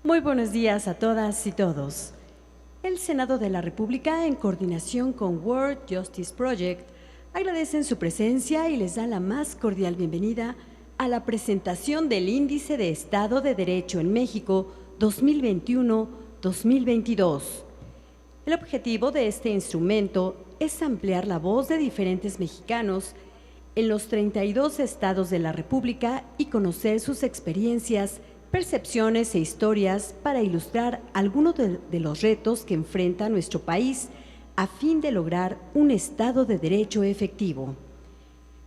Muy buenos días a todas y todos. El Senado de la República, en coordinación con World Justice Project, agradecen su presencia y les da la más cordial bienvenida a la presentación del Índice de Estado de Derecho en México 2021-2022. El objetivo de este instrumento es ampliar la voz de diferentes mexicanos en los 32 estados de la República y conocer sus experiencias, percepciones e historias para ilustrar algunos de los retos que enfrenta nuestro país a fin de lograr un Estado de Derecho efectivo.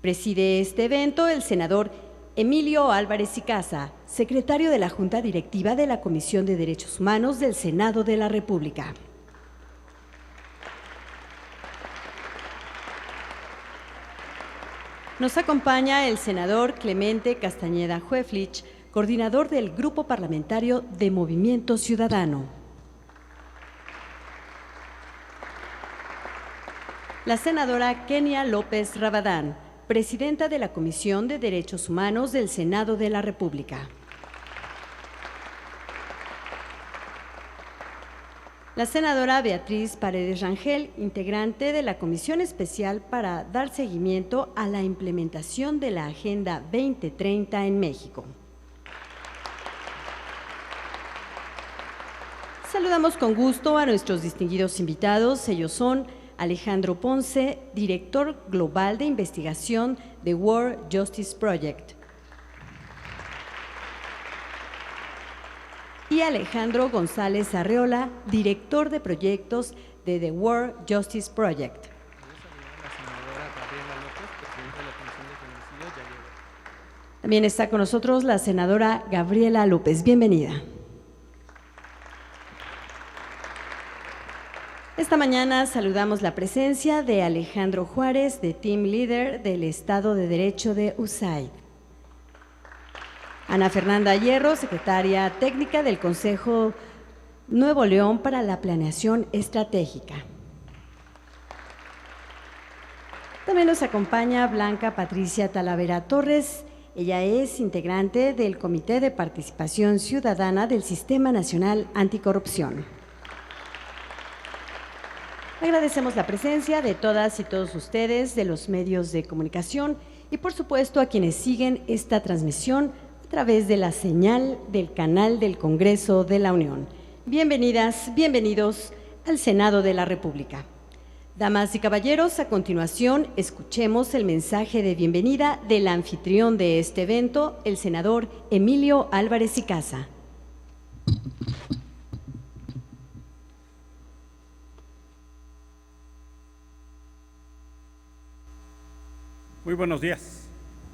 Preside este evento el senador Emilio Álvarez y Casa, secretario de la Junta Directiva de la Comisión de Derechos Humanos del Senado de la República. Nos acompaña el senador Clemente Castañeda Hueflich, coordinador del Grupo Parlamentario de Movimiento Ciudadano. La senadora Kenia López Rabadán, presidenta de la Comisión de Derechos Humanos del Senado de la República. La senadora Beatriz Paredes Rangel, integrante de la Comisión Especial para dar seguimiento a la implementación de la Agenda 2030 en México. Saludamos con gusto a nuestros distinguidos invitados. Ellos son Alejandro Ponce, director global de investigación de World Justice Project, y Alejandro González Arreola, director de proyectos de The World Justice Project. También está con nosotros la senadora Gabriela López. Bienvenida. Esta mañana saludamos la presencia de Alejandro Juárez, de Team Leader del Estado de Derecho de USAID. Ana Fernanda Hierro, secretaria técnica del Consejo Nuevo León para la Planeación Estratégica. También nos acompaña Blanca Patricia Talavera Torres. Ella es integrante del Comité de Participación Ciudadana del Sistema Nacional Anticorrupción. Agradecemos la presencia de todas y todos ustedes, de los medios de comunicación y, por supuesto, a quienes siguen esta transmisión a través de la señal del canal del Congreso de la Unión. Bienvenidas, bienvenidos al Senado de la República. Damas y caballeros, a continuación escuchemos el mensaje de bienvenida del anfitrión de este evento, el senador Emilio Álvarez y Casa. Muy buenos días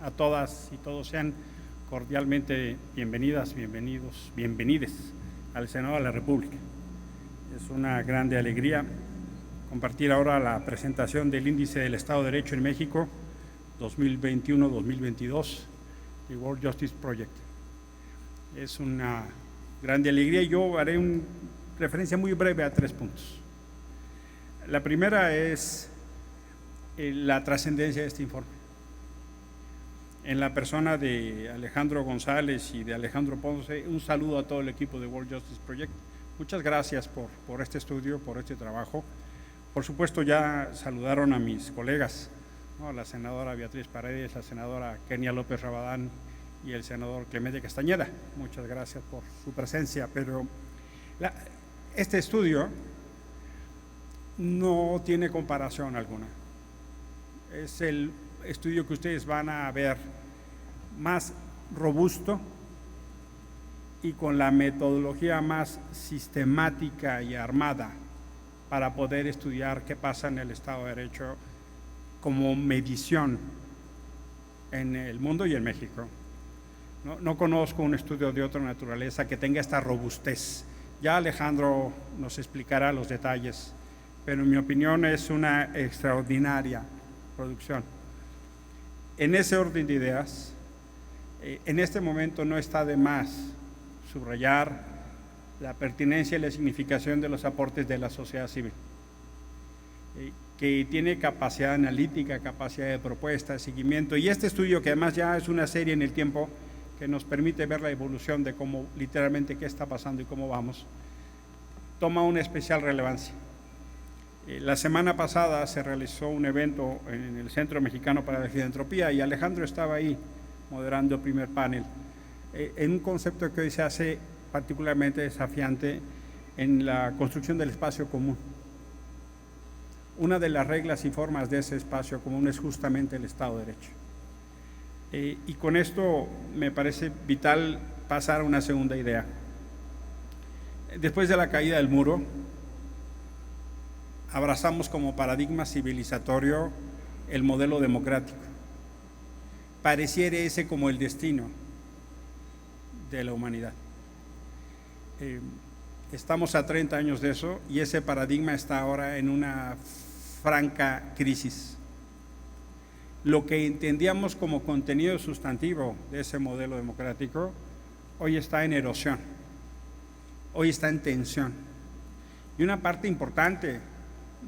a todas y todos. Sean cordialmente bienvenidas, bienvenidos, bienvenides al Senado de la República. Es una grande alegría compartir ahora la presentación del Índice del Estado de Derecho en México 2021-2022 de World Justice Project. Es una grande alegría y yo haré una referencia muy breve a 3 puntos. La primera es la trascendencia de este informe. En la persona de Alejandro González y de Alejandro Ponce, un saludo a todo el equipo de World Justice Project. Muchas gracias por este estudio, por este trabajo. Por supuesto, ya saludaron a mis colegas, ¿no? La senadora Beatriz Paredes, la senadora Kenia López Rabadán y el senador Clemente Castañeda. Muchas gracias por su presencia, pero este estudio no tiene comparación alguna. Es el estudio que ustedes van a ver más robusto y con la metodología más sistemática y armada para poder estudiar qué pasa en el Estado de Derecho como medición en el mundo y en México. No conozco un estudio de otra naturaleza que tenga esta robustez. Ya Alejandro nos explicará los detalles, pero en mi opinión es una extraordinaria producción. En ese orden de ideas, en este momento no está de más subrayar la pertinencia y la significación de los aportes de la sociedad civil, que tiene capacidad analítica, capacidad de propuesta, seguimiento, y este estudio, que además ya es una serie en el tiempo, que nos permite ver la evolución de cómo literalmente qué está pasando y cómo vamos, toma una especial relevancia. La semana pasada se realizó un evento en el Centro Mexicano para la Filantropía y Alejandro estaba ahí moderando el primer panel, en un concepto que hoy se hace particularmente desafiante en la construcción del espacio común. Una de las reglas y formas de ese espacio común es justamente el Estado de Derecho. Y con esto me parece vital pasar a una segunda idea. Después de la caída del muro, abrazamos como paradigma civilizatorio el modelo democrático. Pareciera ese como el destino de la humanidad. Estamos a 30 años de eso y ese paradigma está ahora en una franca crisis. Lo que entendíamos como contenido sustantivo de ese modelo democrático hoy está en erosión, hoy está en tensión. Y una parte importante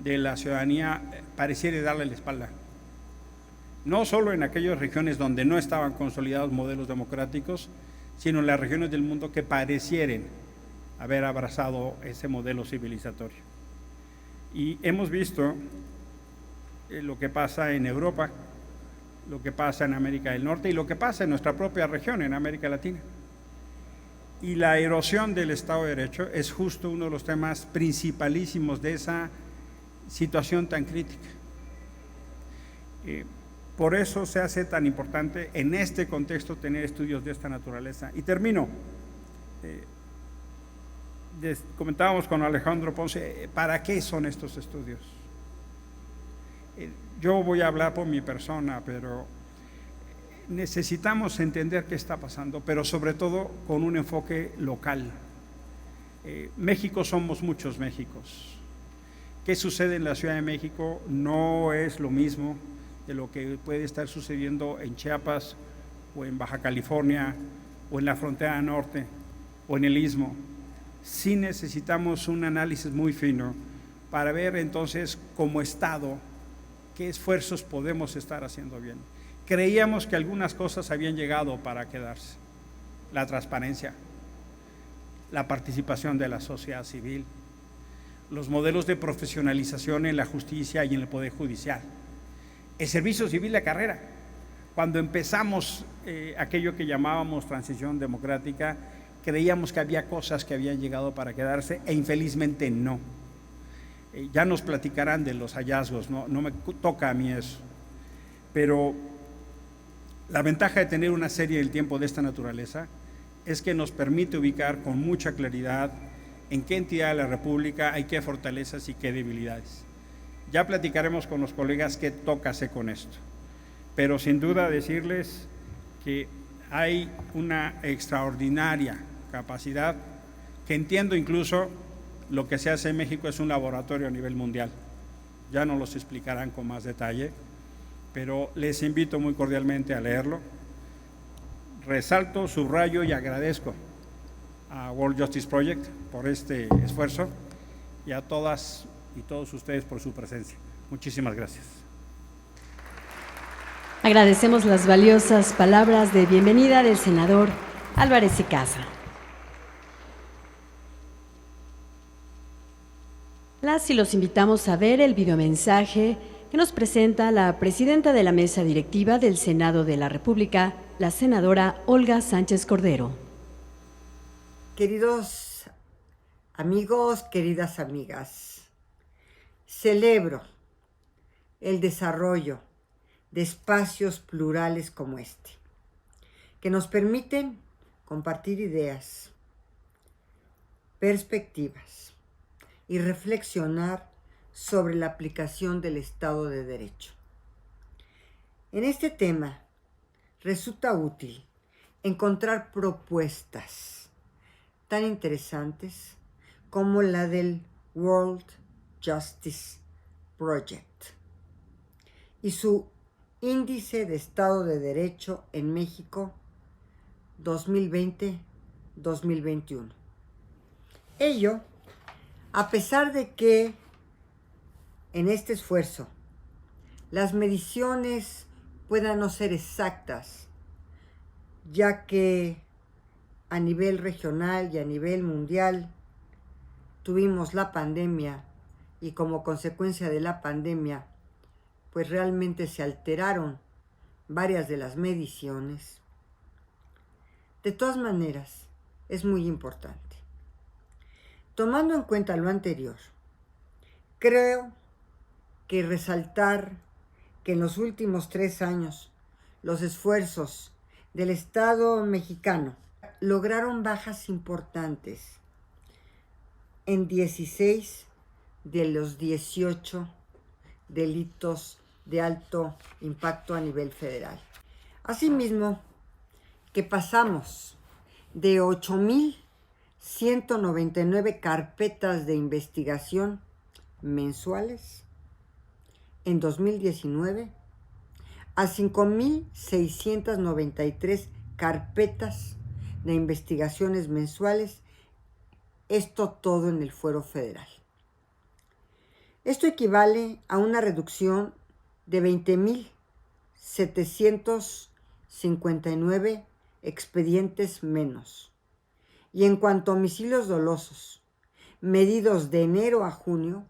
de la ciudadanía pareciera darle la espalda. No solo en aquellas regiones donde no estaban consolidados modelos democráticos, sino en las regiones del mundo que parecieren haber abrazado ese modelo civilizatorio. Y hemos visto lo que pasa en Europa, lo que pasa en América del Norte y lo que pasa en nuestra propia región, en América Latina. Y la erosión del Estado de Derecho es justo uno de los temas principalísimos de esa situación tan crítica. Por eso se hace tan importante en este contexto tener estudios de esta naturaleza. Y termino. Comentábamos con Alejandro Ponce, ¿para qué son estos estudios? Yo voy a hablar por mi persona, pero necesitamos entender qué está pasando, pero sobre todo con un enfoque local. México somos muchos Méxicos. ¿Qué sucede en la Ciudad de México? No es lo mismo de lo que puede estar sucediendo en Chiapas o en Baja California o en la frontera norte o en el Istmo. Sí necesitamos un análisis muy fino para ver entonces como Estado qué esfuerzos podemos estar haciendo bien. Creíamos que algunas cosas habían llegado para quedarse. La transparencia, la participación de la sociedad civil, los modelos de profesionalización en la justicia y en el Poder Judicial, el servicio civil de carrera. Cuando empezamos aquello que llamábamos transición democrática, creíamos que había cosas que habían llegado para quedarse e infelizmente no. Ya nos platicarán de los hallazgos, no me toca a mí eso. Pero la ventaja de tener una serie del tiempo de esta naturaleza es que nos permite ubicar con mucha claridad en qué entidad de la República hay qué fortalezas y qué debilidades. Ya platicaremos con los colegas qué tócase con esto, pero sin duda decirles que hay una extraordinaria capacidad, que entiendo incluso lo que se hace en México es un laboratorio a nivel mundial. Ya nos los explicarán con más detalle, pero les invito muy cordialmente a leerlo. Resalto, subrayo y agradezco a World Justice Project por este esfuerzo y a todas y todos ustedes por su presencia. Muchísimas gracias. Agradecemos las valiosas palabras de bienvenida del senador Álvarez y Casa. Las y los invitamos a ver el videomensaje que nos presenta la presidenta de la mesa directiva del Senado de la República, la senadora Olga Sánchez Cordero. Queridos amigos, queridas amigas, celebro el desarrollo de espacios plurales como este, que nos permiten compartir ideas, perspectivas y reflexionar sobre la aplicación del Estado de Derecho. En este tema resulta útil encontrar propuestas tan interesantes como la del World Justice Project y su Índice de Estado de Derecho en México 2020-2021. Ello, a pesar de que en este esfuerzo las mediciones puedan no ser exactas, ya que a nivel regional y a nivel mundial tuvimos la pandemia y como consecuencia de la pandemia, pues realmente se alteraron varias de las mediciones. De todas maneras, es muy importante. Tomando en cuenta lo anterior, creo que resaltar que en los últimos 3 años los esfuerzos del Estado mexicano lograron bajas importantes en 16 de los 18 delitos de alto impacto a nivel federal. Asimismo, que pasamos de 8,199 carpetas de investigación mensuales en 2019 a 5,693 carpetas de investigaciones mensuales, esto todo en el fuero federal. Esto equivale a una reducción de 20,759 expedientes menos. Y en cuanto a homicidios dolosos, medidos de enero a junio,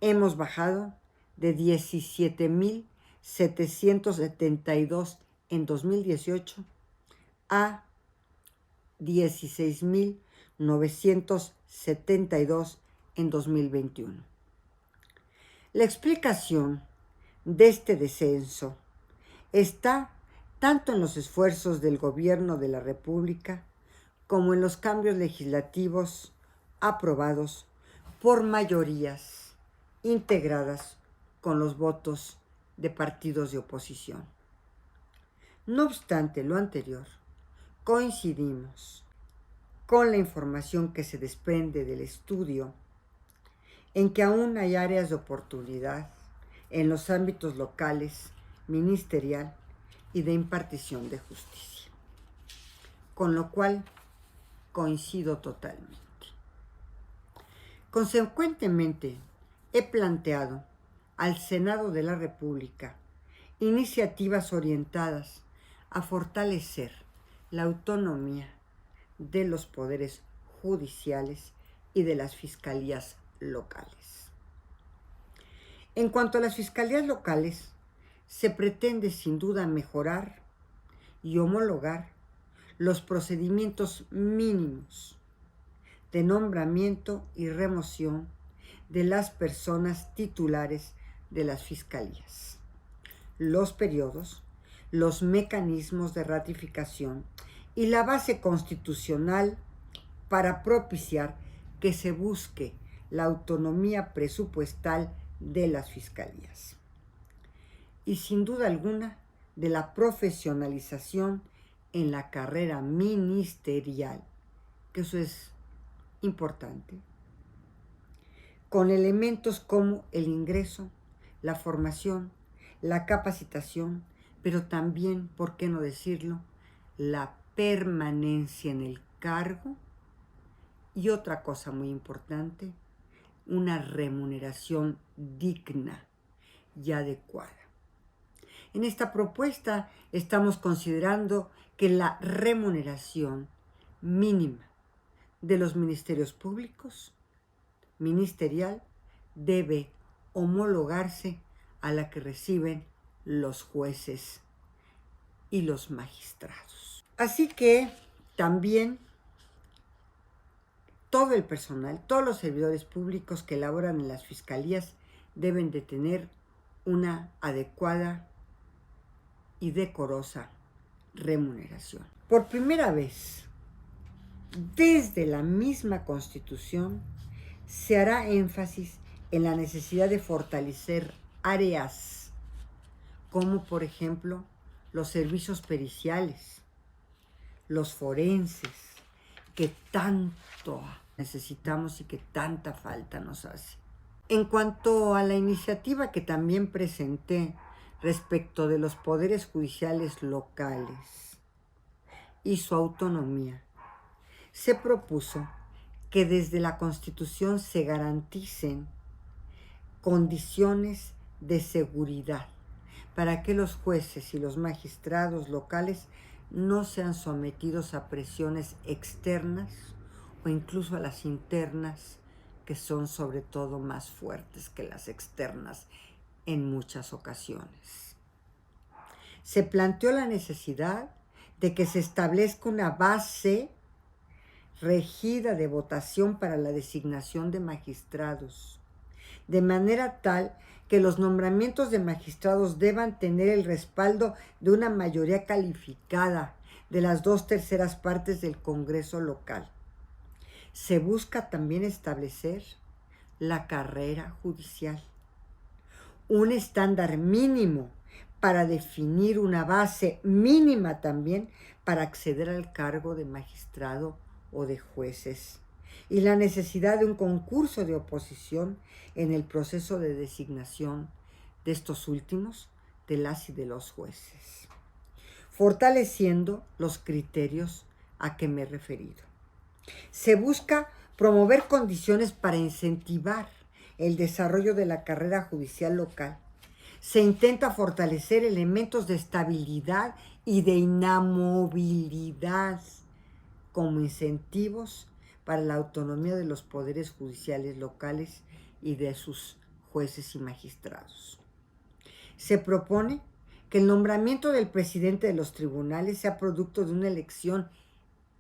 hemos bajado de 17,772 en 2018 a 16,972 en 2021. La explicación de este descenso está tanto en los esfuerzos del gobierno de la República como en los cambios legislativos aprobados por mayorías integradas con los votos de partidos de oposición. No obstante lo anterior, coincidimos con la información que se desprende del estudio en que aún hay áreas de oportunidad en los ámbitos locales, ministerial y de impartición de justicia, con lo cual coincido totalmente. Consecuentemente, he planteado al Senado de la República iniciativas orientadas a fortalecer la autonomía de los poderes judiciales y de las fiscalías locales. En cuanto a las fiscalías locales, se pretende sin duda mejorar y homologar los procedimientos mínimos de nombramiento y remoción de las personas titulares de las fiscalías, los periodos, los mecanismos de ratificación y la base constitucional para propiciar que se busque la autonomía presupuestal de las fiscalías. Y sin duda alguna, de la profesionalización en la carrera ministerial, que eso es importante, con elementos como el ingreso, la formación, la capacitación, pero también, ¿por qué no decirlo?, la permanencia en el cargo y otra cosa muy importante, una remuneración digna y adecuada. En esta propuesta estamos considerando que la remuneración mínima de los ministerios públicos, ministerial, debe homologarse a la que reciben los jueces y los magistrados. Así que también todo el personal, todos los servidores públicos que laboran en las fiscalías deben de tener una adecuada y decorosa remuneración. Por primera vez, desde la misma Constitución, se hará énfasis en la necesidad de fortalecer áreas como, por ejemplo, los servicios periciales, los forenses, que tanto necesitamos y que tanta falta nos hace. En cuanto a la iniciativa que también presenté respecto de los poderes judiciales locales y su autonomía, se propuso que desde la Constitución se garanticen condiciones de seguridad para que los jueces y los magistrados locales no sean sometidos a presiones externas o incluso a las internas, que son sobre todo más fuertes que las externas en muchas ocasiones. Se planteó la necesidad de que se establezca una base regida de votación para la designación de magistrados, de manera tal que los nombramientos de magistrados deban tener el respaldo de una mayoría calificada de las 2/3 partes del Congreso local. Se busca también establecer la carrera judicial, un estándar mínimo para definir una base mínima también para acceder al cargo de magistrado o de jueces, y la necesidad de un concurso de oposición en el proceso de designación de estos últimos, de las y de los jueces, fortaleciendo los criterios a que me he referido. Se busca promover condiciones para incentivar el desarrollo de la carrera judicial local. Se intenta fortalecer elementos de estabilidad y de inamovilidad como incentivos para la autonomía de los poderes judiciales locales y de sus jueces y magistrados. Se propone que el nombramiento del presidente de los tribunales sea producto de una elección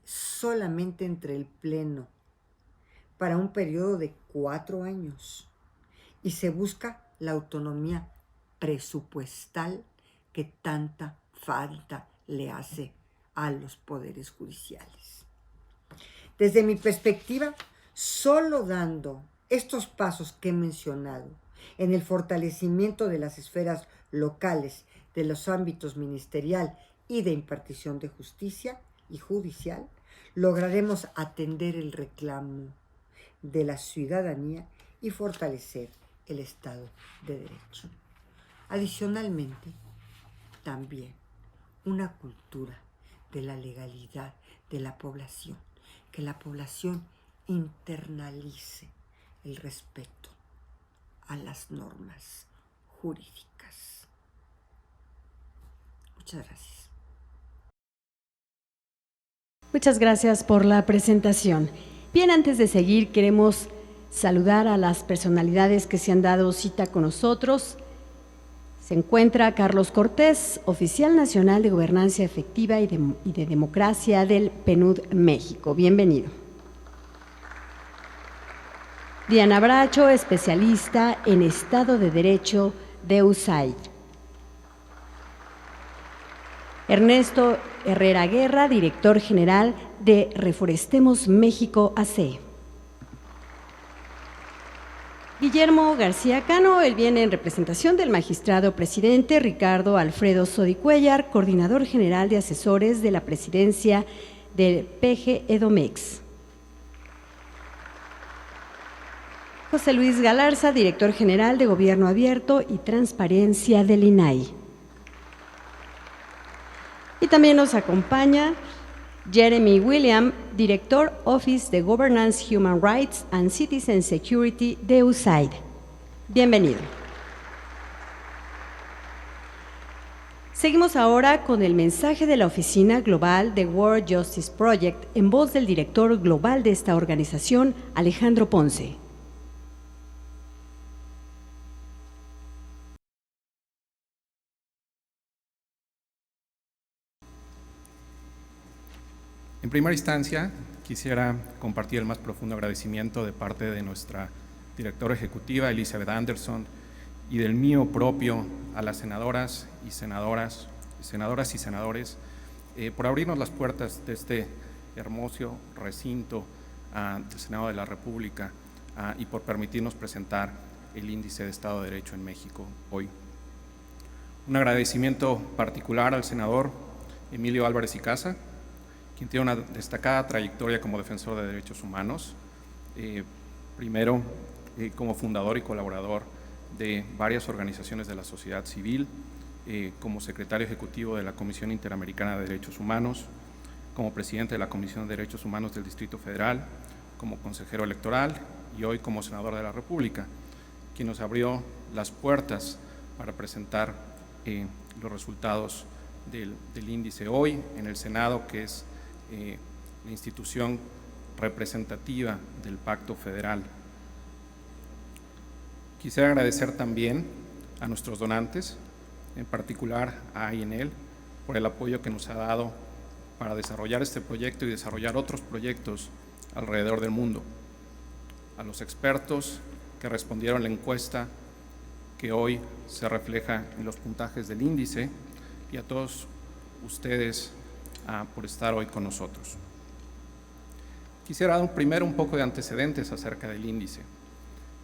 solamente entre el Pleno para un periodo de 4 años, y se busca la autonomía presupuestal que tanta falta le hace a los poderes judiciales. Desde mi perspectiva, solo dando estos pasos que he mencionado en el fortalecimiento de las esferas locales, de los ámbitos ministerial y de impartición de justicia y judicial, lograremos atender el reclamo de la ciudadanía y fortalecer el Estado de Derecho. Adicionalmente, también una cultura de la legalidad de la población, que la población internalice el respeto a las normas jurídicas. Muchas gracias. Muchas gracias por la presentación. Bien, antes de seguir, queremos saludar a las personalidades que se han dado cita con nosotros. Se encuentra Carlos Cortés, oficial nacional de Gobernanza Efectiva y de Democracia del PNUD México. Bienvenido. Diana Bracho, especialista en Estado de Derecho de USAID. Ernesto Herrera Guerra, director general de Reforestemos México AC. Guillermo García Cano, él viene en representación del magistrado presidente Ricardo Alfredo Sodicuellar, coordinador general de asesores de la presidencia del PG-EDOMEX. José Luis Galarza, director general de Gobierno Abierto y Transparencia del INAI. Y también nos acompaña Jeremy William, director Office de Governance, Human Rights and Citizen Security de USAID. Bienvenido. Seguimos ahora con el mensaje de la Oficina Global de World Justice Project en voz del director global de esta organización, Alejandro Ponce. En primera instancia, quisiera compartir el más profundo agradecimiento de parte de nuestra directora ejecutiva, Elizabeth Anderson, y del mío propio a las senadoras y senadores por abrirnos las puertas de este hermoso recinto del Senado de la República y por permitirnos presentar el Índice de Estado de Derecho en México hoy. Un agradecimiento particular al senador Emilio Álvarez y Casa, quien tiene una destacada trayectoria como defensor de derechos humanos, primero como fundador y colaborador de varias organizaciones de la sociedad civil, como secretario ejecutivo de la Comisión Interamericana de Derechos Humanos, como presidente de la Comisión de Derechos Humanos del Distrito Federal, como consejero electoral y hoy como senador de la República, quien nos abrió las puertas para presentar los resultados del índice hoy en el Senado, que es la institución representativa del Pacto Federal. Quisiera agradecer también a nuestros donantes, en particular a INL, por el apoyo que nos ha dado para desarrollar este proyecto y desarrollar otros proyectos alrededor del mundo. A los expertos que respondieron la encuesta que hoy se refleja en los puntajes del índice, y a todos ustedes por estar hoy con nosotros. Quisiera dar primero un poco de antecedentes acerca del índice.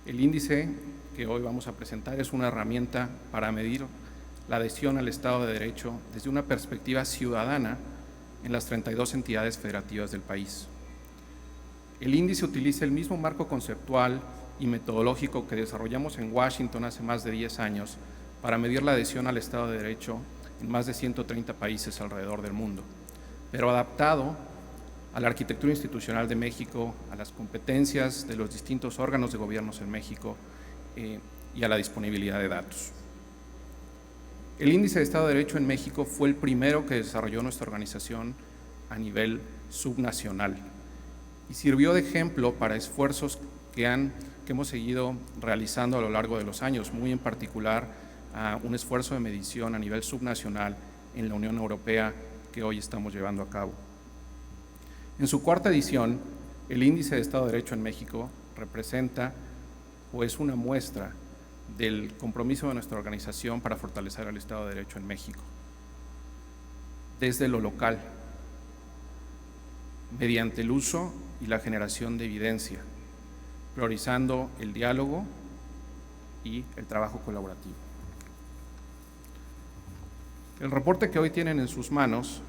El índice que hoy vamos a presentar es una herramienta para medir la adhesión al Estado de Derecho desde una perspectiva ciudadana en las 32 entidades federativas del país. El índice utiliza el mismo marco conceptual y metodológico que desarrollamos en Washington hace más de 10 años para medir la adhesión al Estado de Derecho en más de 130 países alrededor del mundo, pero adaptado a la arquitectura institucional de México, a las competencias de los distintos órganos de gobiernos en México y a la disponibilidad de datos. El Índice de Estado de Derecho en México fue el primero que desarrolló nuestra organización a nivel subnacional y sirvió de ejemplo para esfuerzos que hemos seguido realizando a lo largo de los años, muy en particular a un esfuerzo de medición a nivel subnacional en la Unión Europea que hoy estamos llevando a cabo. En su cuarta edición, el Índice de Estado de Derecho en México representa o es una muestra del compromiso de nuestra organización para fortalecer el Estado de Derecho en México, desde lo local, mediante el uso y la generación de evidencia, priorizando el diálogo y el trabajo colaborativo. El reporte que hoy tienen en sus manos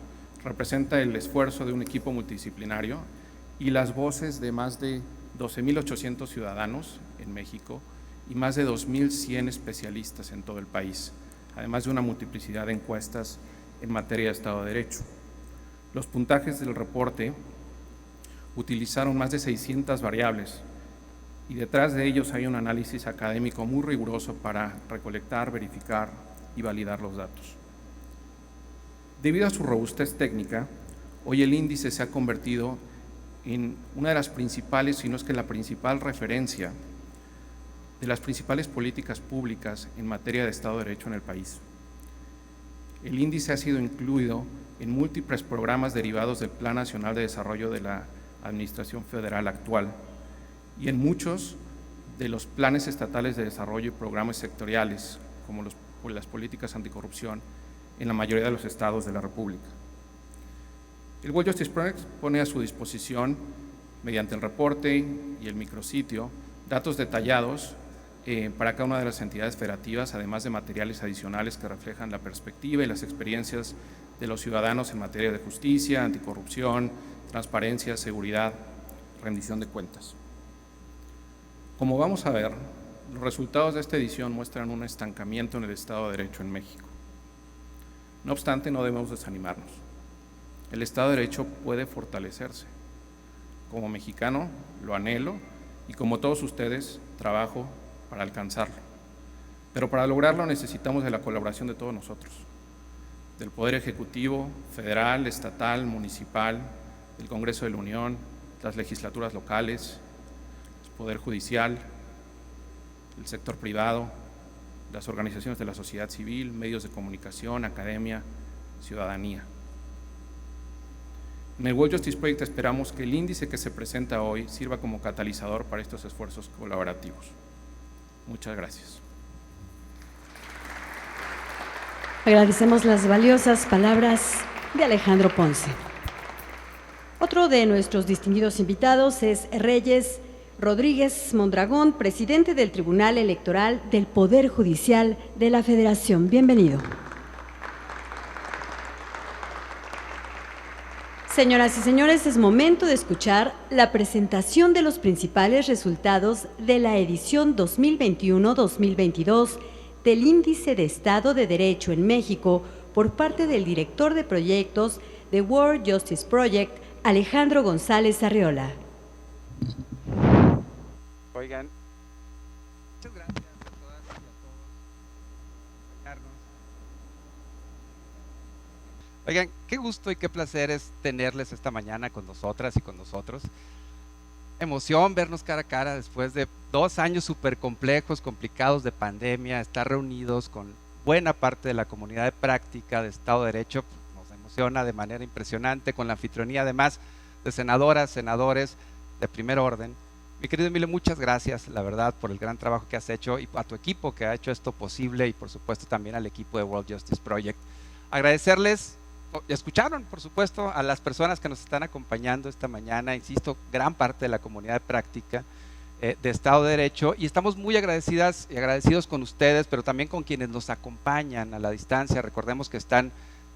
representa el esfuerzo de un equipo multidisciplinario y las voces de más de 12.800 ciudadanos en México y más de 2.100 especialistas en todo el país, además de una multiplicidad de encuestas en materia de Estado de Derecho. Los puntajes del reporte utilizaron más de 600 variables y detrás de ellos hay un análisis académico muy riguroso para recolectar, verificar y validar los datos. Debido a su robustez técnica, hoy el índice se ha convertido en una de las principales, si no es que la principal referencia de las principales políticas públicas en materia de Estado de Derecho en el país. El índice ha sido incluido en múltiples programas derivados del Plan Nacional de Desarrollo de la Administración Federal actual y en muchos de los planes estatales de desarrollo y programas sectoriales, como las políticas anticorrupción, en la mayoría de los estados de la República. El World Justice Project pone a su disposición, mediante el reporte y el micrositio, datos detallados para cada una de las entidades federativas, además de materiales adicionales que reflejan la perspectiva y las experiencias de los ciudadanos en materia de justicia, anticorrupción, transparencia, seguridad, rendición de cuentas. Como vamos a ver, los resultados de esta edición muestran un estancamiento en el Estado de Derecho en México. No obstante, no debemos desanimarnos. El Estado de Derecho puede fortalecerse. Como mexicano, lo anhelo y como todos ustedes, trabajo para alcanzarlo. Pero para lograrlo necesitamos de la colaboración de todos nosotros, del Poder Ejecutivo, federal, estatal, municipal, del Congreso de la Unión, las legislaturas locales, el Poder Judicial, el sector privado, las organizaciones de la sociedad civil, medios de comunicación, academia, ciudadanía. En el World Justice Project esperamos que el índice que se presenta hoy sirva como catalizador para estos esfuerzos colaborativos. Muchas gracias. Agradecemos las valiosas palabras de Alejandro Ponce. Otro de nuestros distinguidos invitados es Reyes Rodríguez Mondragón, presidente del Tribunal Electoral del Poder Judicial de la Federación. Bienvenido. Señoras y señores, es momento de escuchar la presentación de los principales resultados de la edición 2021-2022 del Índice de Estado de Derecho en México por parte del director de proyectos de World Justice Project, Alejandro González Arriola. Oigan, muchas gracias a todas y a todos por acompañarnos. Oigan, qué gusto y qué placer es tenerles esta mañana con nosotras y con nosotros. Emoción vernos cara a cara después de 2 años súper complejos, complicados de pandemia, estar reunidos con buena parte de la comunidad de práctica de Estado de Derecho. Nos emociona de manera impresionante, con la anfitrionía además de senadoras, senadores de primer orden. Mi querido Emilio, muchas gracias, la verdad, por el gran trabajo que has hecho y a tu equipo que ha hecho esto posible y por supuesto también al equipo de World Justice Project. Agradecerles, escucharon por supuesto a las personas que nos están acompañando esta mañana, insisto, gran parte de la comunidad de práctica de Estado de Derecho, y estamos muy agradecidas y agradecidos con ustedes, pero también con quienes nos acompañan a la distancia. Recordemos que están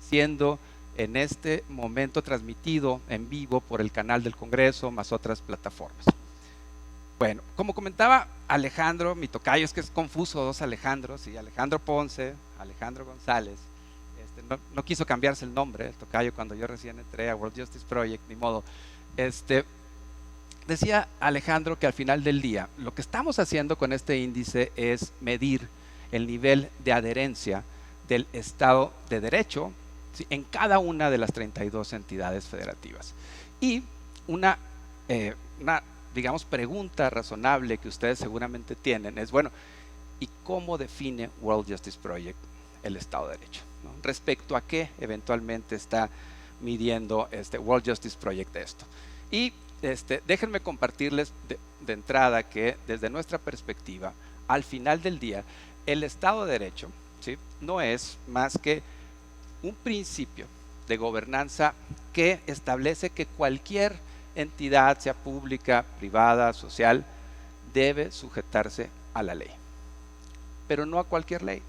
siendo en este momento transmitido en vivo por el canal del Congreso, más otras plataformas. Bueno, como comentaba Alejandro, mi tocayo, es que es confuso, 2 Alejandros, ¿sí? Alejandro Ponce, Alejandro González, no quiso cambiarse el nombre, el tocayo, cuando yo recién entré a World Justice Project, ni modo. Decía Alejandro que al final del día, lo que estamos haciendo con este índice es medir el nivel de adherencia del Estado de Derecho, ¿sí?, en cada una de las 32 entidades federativas. Y una digamos, pregunta razonable que ustedes seguramente tienen es, bueno, ¿y cómo define World Justice Project el Estado de Derecho, ¿no? Respecto a qué eventualmente está midiendo World Justice Project esto. Y déjenme compartirles de entrada que desde nuestra perspectiva, al final del día, el Estado de Derecho, ¿sí?, no es más que un principio de gobernanza que establece que cualquier entidad, sea pública, privada, social, debe sujetarse a la ley, pero no a cualquier ley,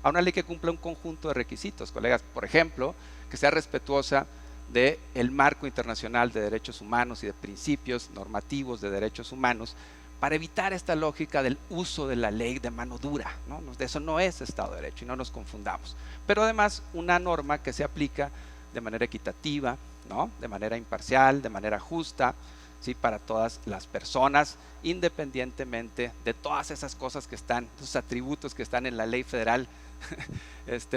a una ley que cumpla un conjunto de requisitos, colegas. Por ejemplo, que sea respetuosa del marco internacional de derechos humanos y de principios normativos de derechos humanos, para evitar esta lógica del uso de la ley de mano dura, ¿no? De eso no es Estado de Derecho y no nos confundamos. Pero además una norma que se aplica de manera equitativa, ¿no?, de manera imparcial, de manera justa, ¿sí?, para todas las personas, independientemente de todas esas cosas que están, esos atributos que están en la ley federal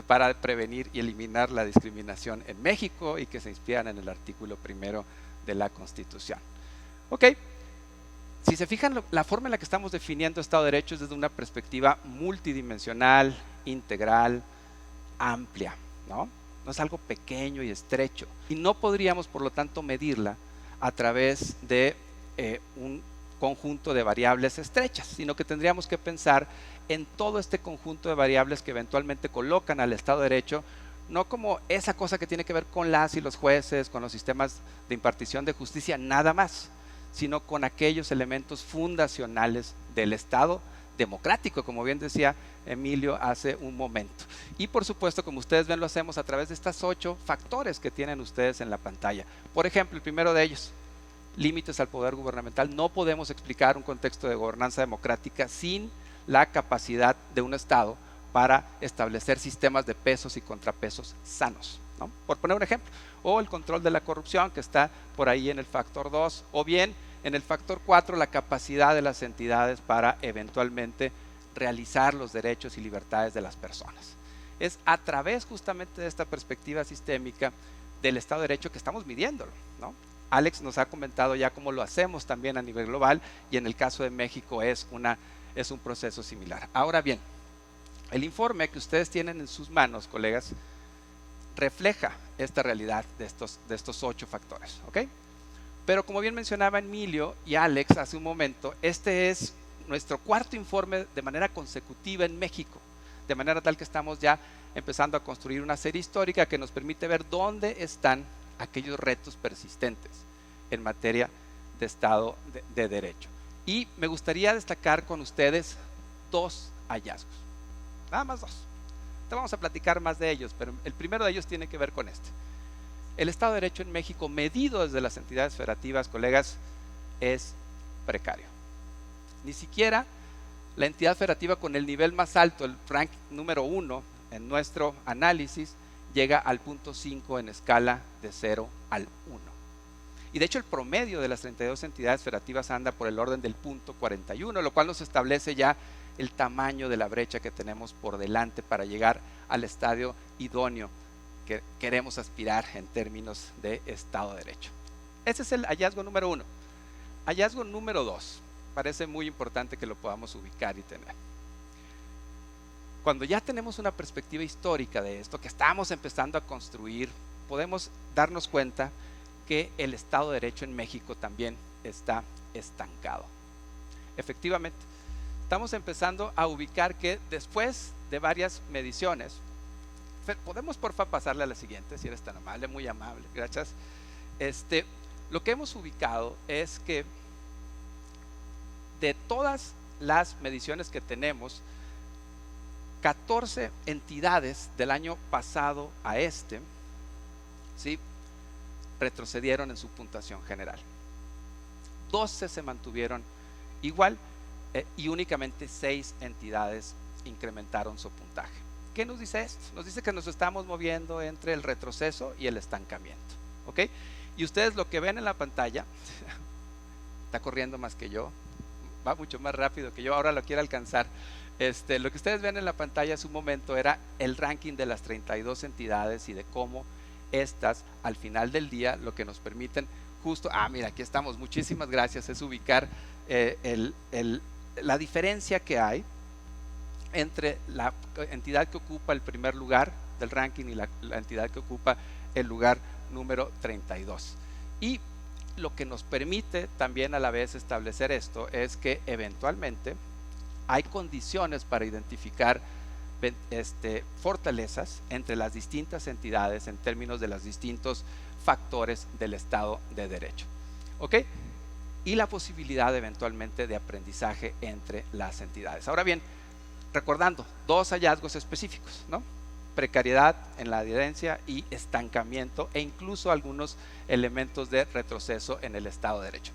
para prevenir y eliminar la discriminación en México y que se inspiran en el artículo 1 de la Constitución. Ok, si se fijan, la forma en la que estamos definiendo Estado de Derecho es desde una perspectiva multidimensional, integral, amplia, ¿no? No es algo pequeño y estrecho, y no podríamos por lo tanto medirla a través de un conjunto de variables estrechas, sino que tendríamos que pensar en todo este conjunto de variables que eventualmente colocan al Estado de Derecho, no como esa cosa que tiene que ver con las y los jueces, con los sistemas de impartición de justicia, nada más, sino con aquellos elementos fundacionales del Estado democrático, como bien decía Emilio hace un momento. Y por supuesto, como ustedes ven, lo hacemos a través de estas 8 factores que tienen ustedes en la pantalla. Por ejemplo, el primero de ellos, límites al poder gubernamental. No podemos explicar un contexto de gobernanza democrática sin la capacidad de un Estado para establecer sistemas de pesos y contrapesos sanos, ¿no? Por poner un ejemplo, o el control de la corrupción, que está por ahí en el factor 2, o bien en el factor 4, la capacidad de las entidades para eventualmente realizar los derechos y libertades de las personas. Es a través justamente de esta perspectiva sistémica del Estado de Derecho que estamos midiéndolo, ¿no? Alex nos ha comentado ya cómo lo hacemos también a nivel global, y en el caso de México es un proceso similar. Ahora bien, el informe que ustedes tienen en sus manos, colegas, refleja esta realidad de estos 8 factores, ¿ok? Pero como bien mencionaba Emilio y Alex hace un momento, este es nuestro 4º informe de manera consecutiva en México, de manera tal que estamos ya empezando a construir una serie histórica que nos permite ver dónde están aquellos retos persistentes en materia de Estado de Derecho. Y me gustaría destacar con ustedes 2 hallazgos, nada más 2. Te vamos a platicar más de ellos, pero el primero de ellos tiene que ver con este. El Estado de Derecho en México, medido desde las entidades federativas, colegas, es precario. Ni siquiera la entidad federativa con el nivel más alto, el rank número 1 en nuestro análisis, llega al punto 5 en escala de 0 al 1. Y de hecho el promedio de las 32 entidades federativas anda por el orden del punto 41, lo cual nos establece ya el tamaño de la brecha que tenemos por delante para llegar al estadio idóneo que queremos aspirar en términos de Estado de Derecho. Ese es el hallazgo número 1. Hallazgo número 2, parece muy importante que lo podamos ubicar y tener. Cuando ya tenemos una perspectiva histórica de esto, que estamos empezando a construir, podemos darnos cuenta que el Estado de Derecho en México también está estancado. Efectivamente, estamos empezando a ubicar que después de varias mediciones, podemos porfa pasarle a la siguiente, si eres tan amable, muy amable, gracias. Lo que hemos ubicado es que de todas las mediciones que tenemos, 14 entidades del año pasado a ¿sí?, retrocedieron en su puntuación general. 12 se mantuvieron igual y únicamente 6 entidades incrementaron su puntaje. ¿Qué nos dice esto? Nos dice que nos estamos moviendo entre el retroceso y el estancamiento. ¿Ok? Y ustedes lo que ven en la pantalla, está corriendo más que yo, va mucho más rápido que yo, ahora lo quiero alcanzar. Lo que ustedes ven en la pantalla hace un momento era el ranking de las 32 entidades y de cómo estas al final del día lo que nos permiten justo, mira, aquí estamos, muchísimas gracias, es ubicar la diferencia que hay entre la entidad que ocupa el primer lugar del ranking y la entidad que ocupa el lugar número 32. Y lo que nos permite también a la vez establecer esto es que eventualmente hay condiciones para identificar fortalezas entre las distintas entidades en términos de los distintos factores del Estado de Derecho. ¿Ok? Y la posibilidad eventualmente de aprendizaje entre las entidades. Ahora bien, recordando, 2 hallazgos específicos, ¿no? Precariedad en la adherencia y estancamiento e incluso algunos elementos de retroceso en el Estado de Derecho.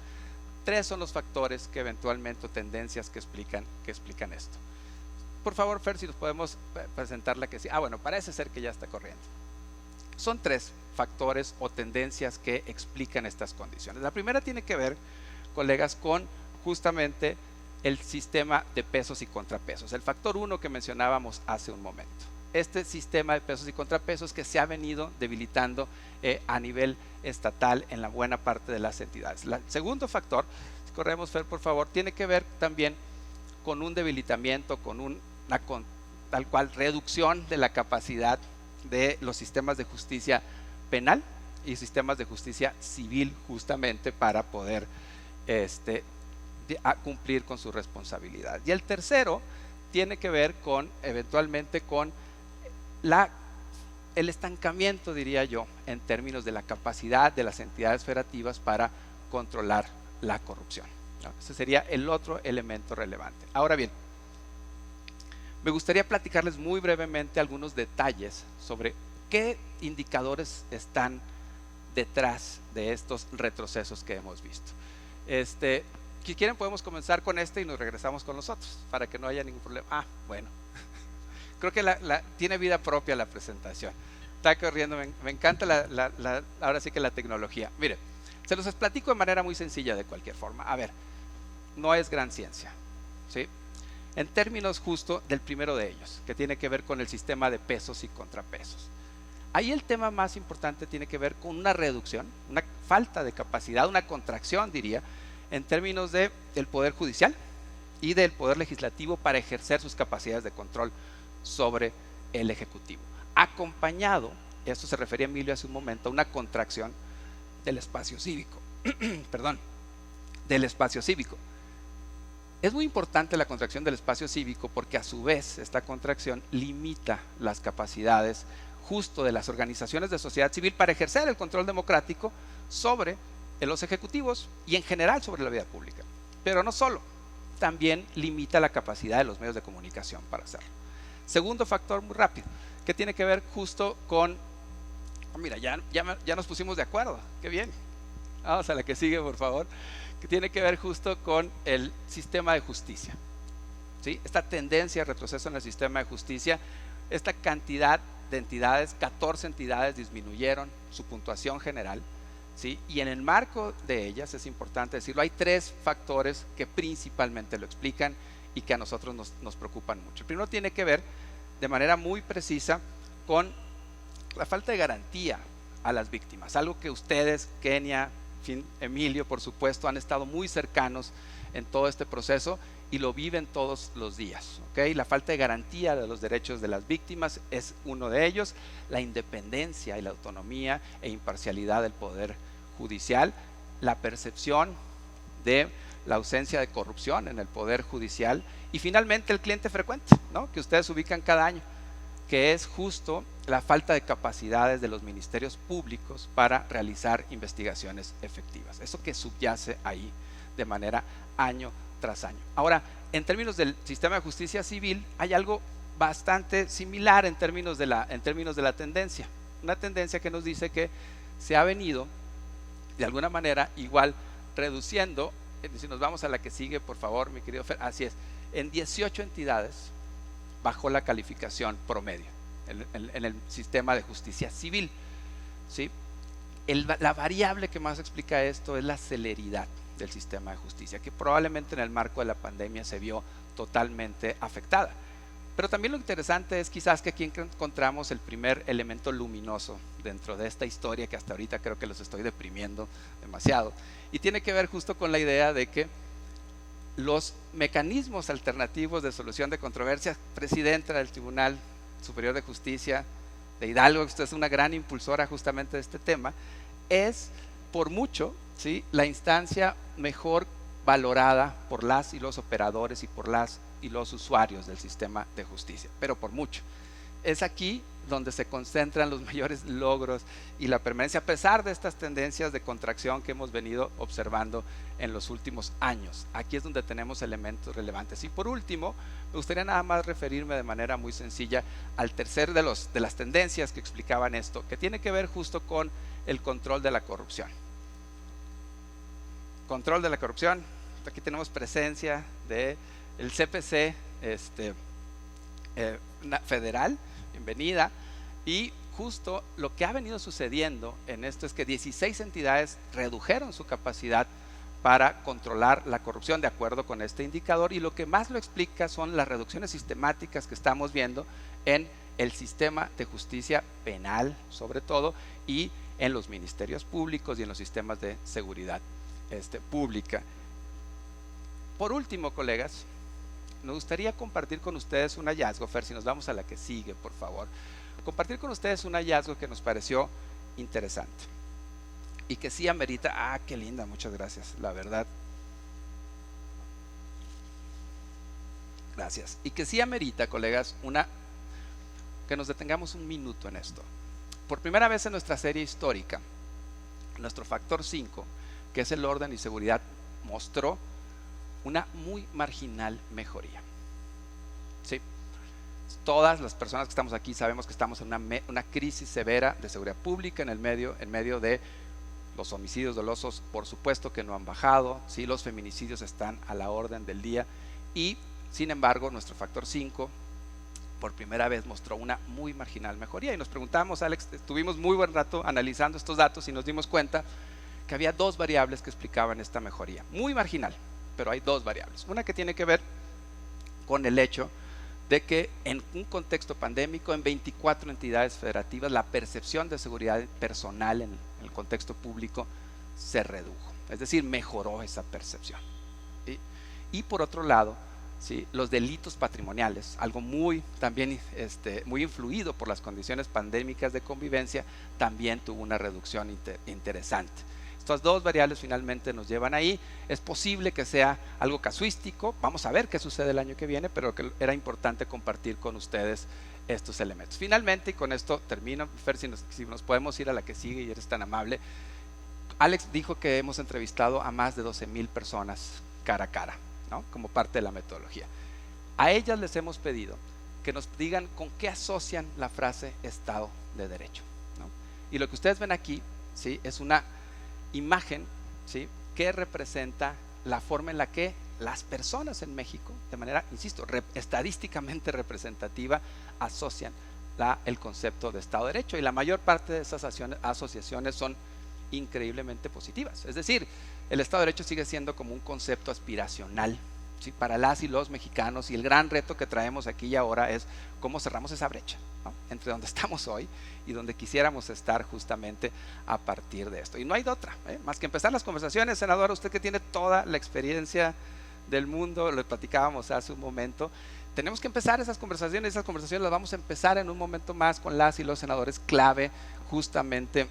3 son los factores que eventualmente, tendencias que explican esto. Por favor, Fer, si nos podemos presentar la que sí. Bueno, parece ser que ya está corriendo. Son 3 factores o tendencias que explican estas condiciones. La primera tiene que ver, colegas, con justamente el sistema de pesos y contrapesos. El factor 1 que mencionábamos hace un momento. Este sistema de pesos y contrapesos que se ha venido debilitando a nivel estatal en la buena parte de las entidades. El segundo factor, si corremos, Fer, por favor, tiene que ver también con un debilitamiento, con una tal cual reducción de la capacidad de los sistemas de justicia penal y sistemas de justicia civil, justamente para poder cumplir con su responsabilidad. Y el tercero tiene que ver con eventualmente con el estancamiento, diría yo, en términos de la capacidad de las entidades federativas para controlar la corrupción, ¿no? Ese sería el otro elemento relevante. Ahora bien, me gustaría platicarles muy brevemente algunos detalles sobre qué indicadores están detrás de estos retrocesos que hemos visto. Si quieren podemos comenzar con y nos regresamos con los otros para que no haya ningún problema. Bueno, creo que tiene vida propia la presentación. Está corriendo, me encanta ahora sí que la tecnología. Mire, se los platico de manera muy sencilla de cualquier forma. A ver, no es gran ciencia, ¿sí? En términos justo del primero de ellos, que tiene que ver con el sistema de pesos y contrapesos. Ahí el tema más importante tiene que ver con una reducción, una falta de capacidad, una contracción, diría, en términos del Poder Judicial y del Poder Legislativo para ejercer sus capacidades de control sobre el Ejecutivo. Acompañado, esto se refería Emilio hace un momento, a una contracción del espacio cívico. Perdón, del espacio cívico. Es muy importante la contracción del espacio cívico porque a su vez esta contracción limita las capacidades justo de las organizaciones de sociedad civil para ejercer el control democrático sobre los ejecutivos y en general sobre la vida pública. Pero no solo, también limita la capacidad de los medios de comunicación para hacerlo. Segundo factor muy rápido, que tiene que ver justo con, mira, ya nos pusimos de acuerdo, qué bien. Vamos a la que sigue, por favor, que tiene que ver justo con el sistema de justicia, ¿sí? Esta tendencia a retroceso en el sistema de justicia, esta cantidad de entidades, 14 entidades disminuyeron su puntuación general, ¿sí? Y en el marco de ellas, es importante decirlo, hay 3 factores que principalmente lo explican y que a nosotros nos preocupan mucho. El primero tiene que ver de manera muy precisa con la falta de garantía a las víctimas, algo que ustedes, Kenia, Emilio, por supuesto, han estado muy cercanos en todo este proceso y lo viven todos los días, ¿okay? La falta de garantía de los derechos de las víctimas es uno de ellos, la independencia y la autonomía e imparcialidad del Poder Judicial, la percepción de la ausencia de corrupción en el Poder Judicial y finalmente el cliente frecuente, ¿no? Que ustedes ubican cada año, que es justo la falta de capacidades de los ministerios públicos para realizar investigaciones efectivas. Eso que subyace ahí de manera año tras año. Ahora, en términos del sistema de justicia civil, hay algo bastante similar en términos de la tendencia. Una tendencia que nos dice que se ha venido, de alguna manera, igual reduciendo. Si nos vamos a la que sigue, por favor, mi querido Fer, así es. En 18 entidades bajó la calificación promedio en el sistema de justicia civil, ¿sí? La variable que más explica esto es la celeridad del sistema de justicia, que probablemente en el marco de la pandemia se vio totalmente afectada. Pero también lo interesante es quizás que aquí encontramos el primer elemento luminoso dentro de esta historia que hasta ahorita creo que los estoy deprimiendo demasiado, y tiene que ver justo con la idea de que los mecanismos alternativos de solución de controversias, presidenta del Tribunal Superior de Justicia de Hidalgo, usted es una gran impulsora justamente de este tema, es por mucho, ¿sí?, la instancia mejor valorada por las y los operadores y por las y los usuarios del sistema de justicia, pero por mucho. Es aquí donde se concentran los mayores logros y la permanencia, a pesar de estas tendencias de contracción que hemos venido observando en los últimos años. Aquí es donde tenemos elementos relevantes. Y por último, me gustaría nada más referirme de manera muy sencilla al tercer de las tendencias que explicaban esto, que tiene que ver justo con el control de la corrupción. Control de la corrupción. Aquí tenemos presencia del CPC federal, bienvenida, y justo lo que ha venido sucediendo en esto es que 16 entidades redujeron su capacidad para controlar la corrupción de acuerdo con este indicador, y lo que más lo explica son las reducciones sistemáticas que estamos viendo en el sistema de justicia penal, sobre todo, y en los ministerios públicos y en los sistemas de seguridad pública. Por último, colegas, me gustaría compartir con ustedes un hallazgo. Fer, si nos vamos a la que sigue, por favor. Compartir con ustedes un hallazgo que nos pareció interesante y que sí amerita, qué linda, muchas gracias, la verdad. Gracias. Y que sí amerita, colegas, que nos detengamos un minuto en esto. Por primera vez en nuestra serie histórica, nuestro factor 5, que es el orden y seguridad, mostró una muy marginal mejoría. ¿Sí? Todas las personas que estamos aquí sabemos que estamos en una crisis severa de seguridad pública en medio de los homicidios dolosos, por supuesto que no han bajado, ¿sí? Los feminicidios están a la orden del día, y sin embargo nuestro factor 5 por primera vez mostró una muy marginal mejoría. Y nos preguntamos, Alex, estuvimos muy buen rato analizando estos datos y nos dimos cuenta que había dos variables que explicaban esta mejoría, muy marginal, pero hay dos variables. Una que tiene que ver con el hecho de que en un contexto pandémico, en 24 entidades federativas, la percepción de seguridad personal en el contexto público se redujo, es decir, mejoró esa percepción. ¿Sí? Y por otro lado, ¿sí?, los delitos patrimoniales, algo muy también muy influido por las condiciones pandémicas de convivencia, también tuvo una reducción interesante. Estas dos variables finalmente nos llevan ahí. Es posible que sea algo casuístico, vamos a ver qué sucede el año que viene, pero que era importante compartir con ustedes estos elementos. Finalmente, y con esto termino, Fer, si nos podemos ir a la que sigue y eres tan amable. Alex dijo que hemos entrevistado a más de 12,000 personas cara a cara, ¿no?, como parte de la metodología. A ellas les hemos pedido que nos digan con qué asocian la frase Estado de Derecho, ¿no? Y lo que ustedes ven aquí, ¿sí?, es una imagen, ¿sí?, que representa la forma en la que las personas en México, de manera, insisto, estadísticamente representativa, asocian el concepto de Estado de Derecho, y la mayor parte de esas asociaciones son increíblemente positivas. Es decir, el Estado de Derecho sigue siendo como un concepto aspiracional, ¿sí?, para las y los mexicanos, y el gran reto que traemos aquí y ahora es cómo cerramos esa brecha, ¿no?, entre donde estamos hoy y donde quisiéramos estar justamente a partir de esto. Y no hay de otra, más que empezar las conversaciones. Senadora, usted que tiene toda la experiencia del mundo, lo platicábamos hace un momento, tenemos que empezar esas conversaciones las vamos a empezar en un momento más con las y los senadores clave justamente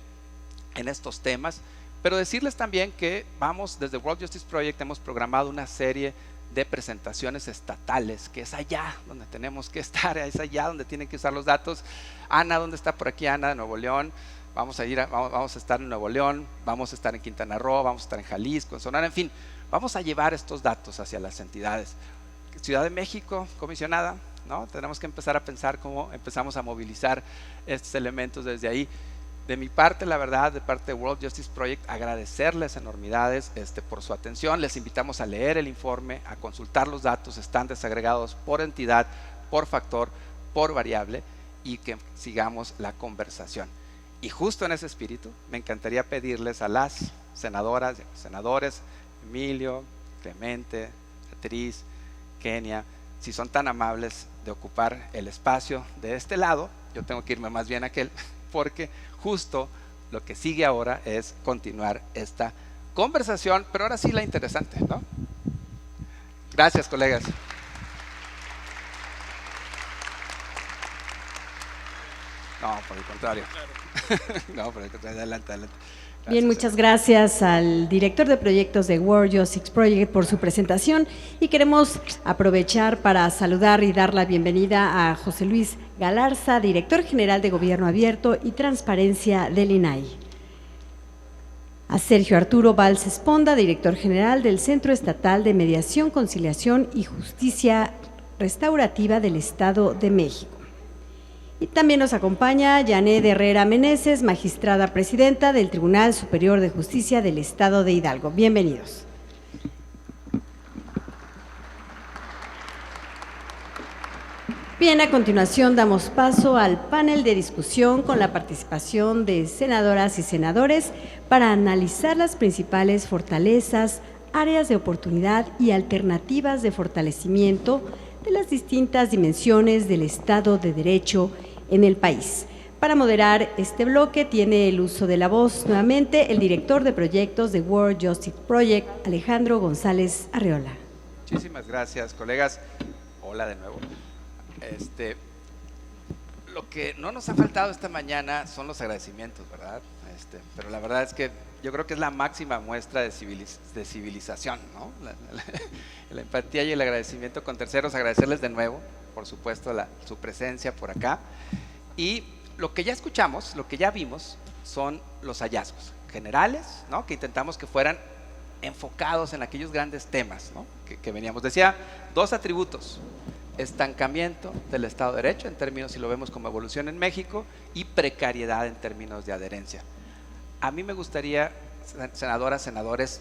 en estos temas. Pero decirles también que vamos, desde World Justice Project hemos programado una serie de presentaciones estatales, que es allá donde tenemos que estar, es allá donde tienen que usar los datos. Ana, ¿dónde está por aquí Ana de Nuevo León? Vamos a estar en Nuevo León, vamos a estar en Quintana Roo, vamos a estar en Jalisco, en Sonora, en fin, vamos a llevar estos datos hacia las entidades. Ciudad de México, comisionada, ¿no? Tenemos que empezar a pensar cómo empezamos a movilizar estos elementos desde ahí. De mi parte, la verdad, de parte de World Justice Project, agradecerles enormidades por su atención. Les invitamos a leer el informe, a consultar los datos, están desagregados por entidad, por factor, por variable, y que sigamos la conversación. Y justo en ese espíritu, me encantaría pedirles a las senadoras, senadores, Emilio, Clemente, Beatriz, Kenia, si son tan amables de ocupar el espacio de este lado. Yo tengo que irme más bien a aquel, porque justo lo que sigue ahora es continuar esta conversación, pero ahora sí la interesante, ¿no? Gracias, colegas. No, por el contrario. No, por el contrario, adelante, adelante. Gracias. Bien, muchas gracias al director de proyectos de World Justice Project por su presentación, y queremos aprovechar para saludar y dar la bienvenida a José Luis Galarza, director general de Gobierno Abierto y Transparencia del INAI, a Sergio Arturo Valls Esponda, director general del Centro Estatal de Mediación, Conciliación y Justicia Restaurativa del Estado de México. Y también nos acompaña Yanet Herrera Meneses, magistrada presidenta del Tribunal Superior de Justicia del Estado de Hidalgo. Bienvenidos. Bien, a continuación damos paso al panel de discusión con la participación de senadoras y senadores para analizar las principales fortalezas, áreas de oportunidad y alternativas de fortalecimiento de las distintas dimensiones del Estado de Derecho en el país. Para moderar este bloque tiene el uso de la voz nuevamente el director de proyectos de World Justice Project, Alejandro González Arreola. Muchísimas gracias, colegas. Hola de nuevo. Lo que no nos ha faltado esta mañana son los agradecimientos, ¿verdad? Pero la verdad es que yo creo que es la máxima muestra de civilización, ¿no? La empatía y el agradecimiento con terceros. Agradecerles de nuevo, por supuesto, su presencia por acá. Y lo que ya escuchamos, lo que ya vimos, son los hallazgos generales, ¿no?, que intentamos que fueran enfocados en aquellos grandes temas, ¿no?, que veníamos. Decía, 2 atributos: estancamiento del Estado de Derecho, en términos, si lo vemos como evolución en México, y precariedad en términos de adherencia. A mí me gustaría, senadoras, senadores,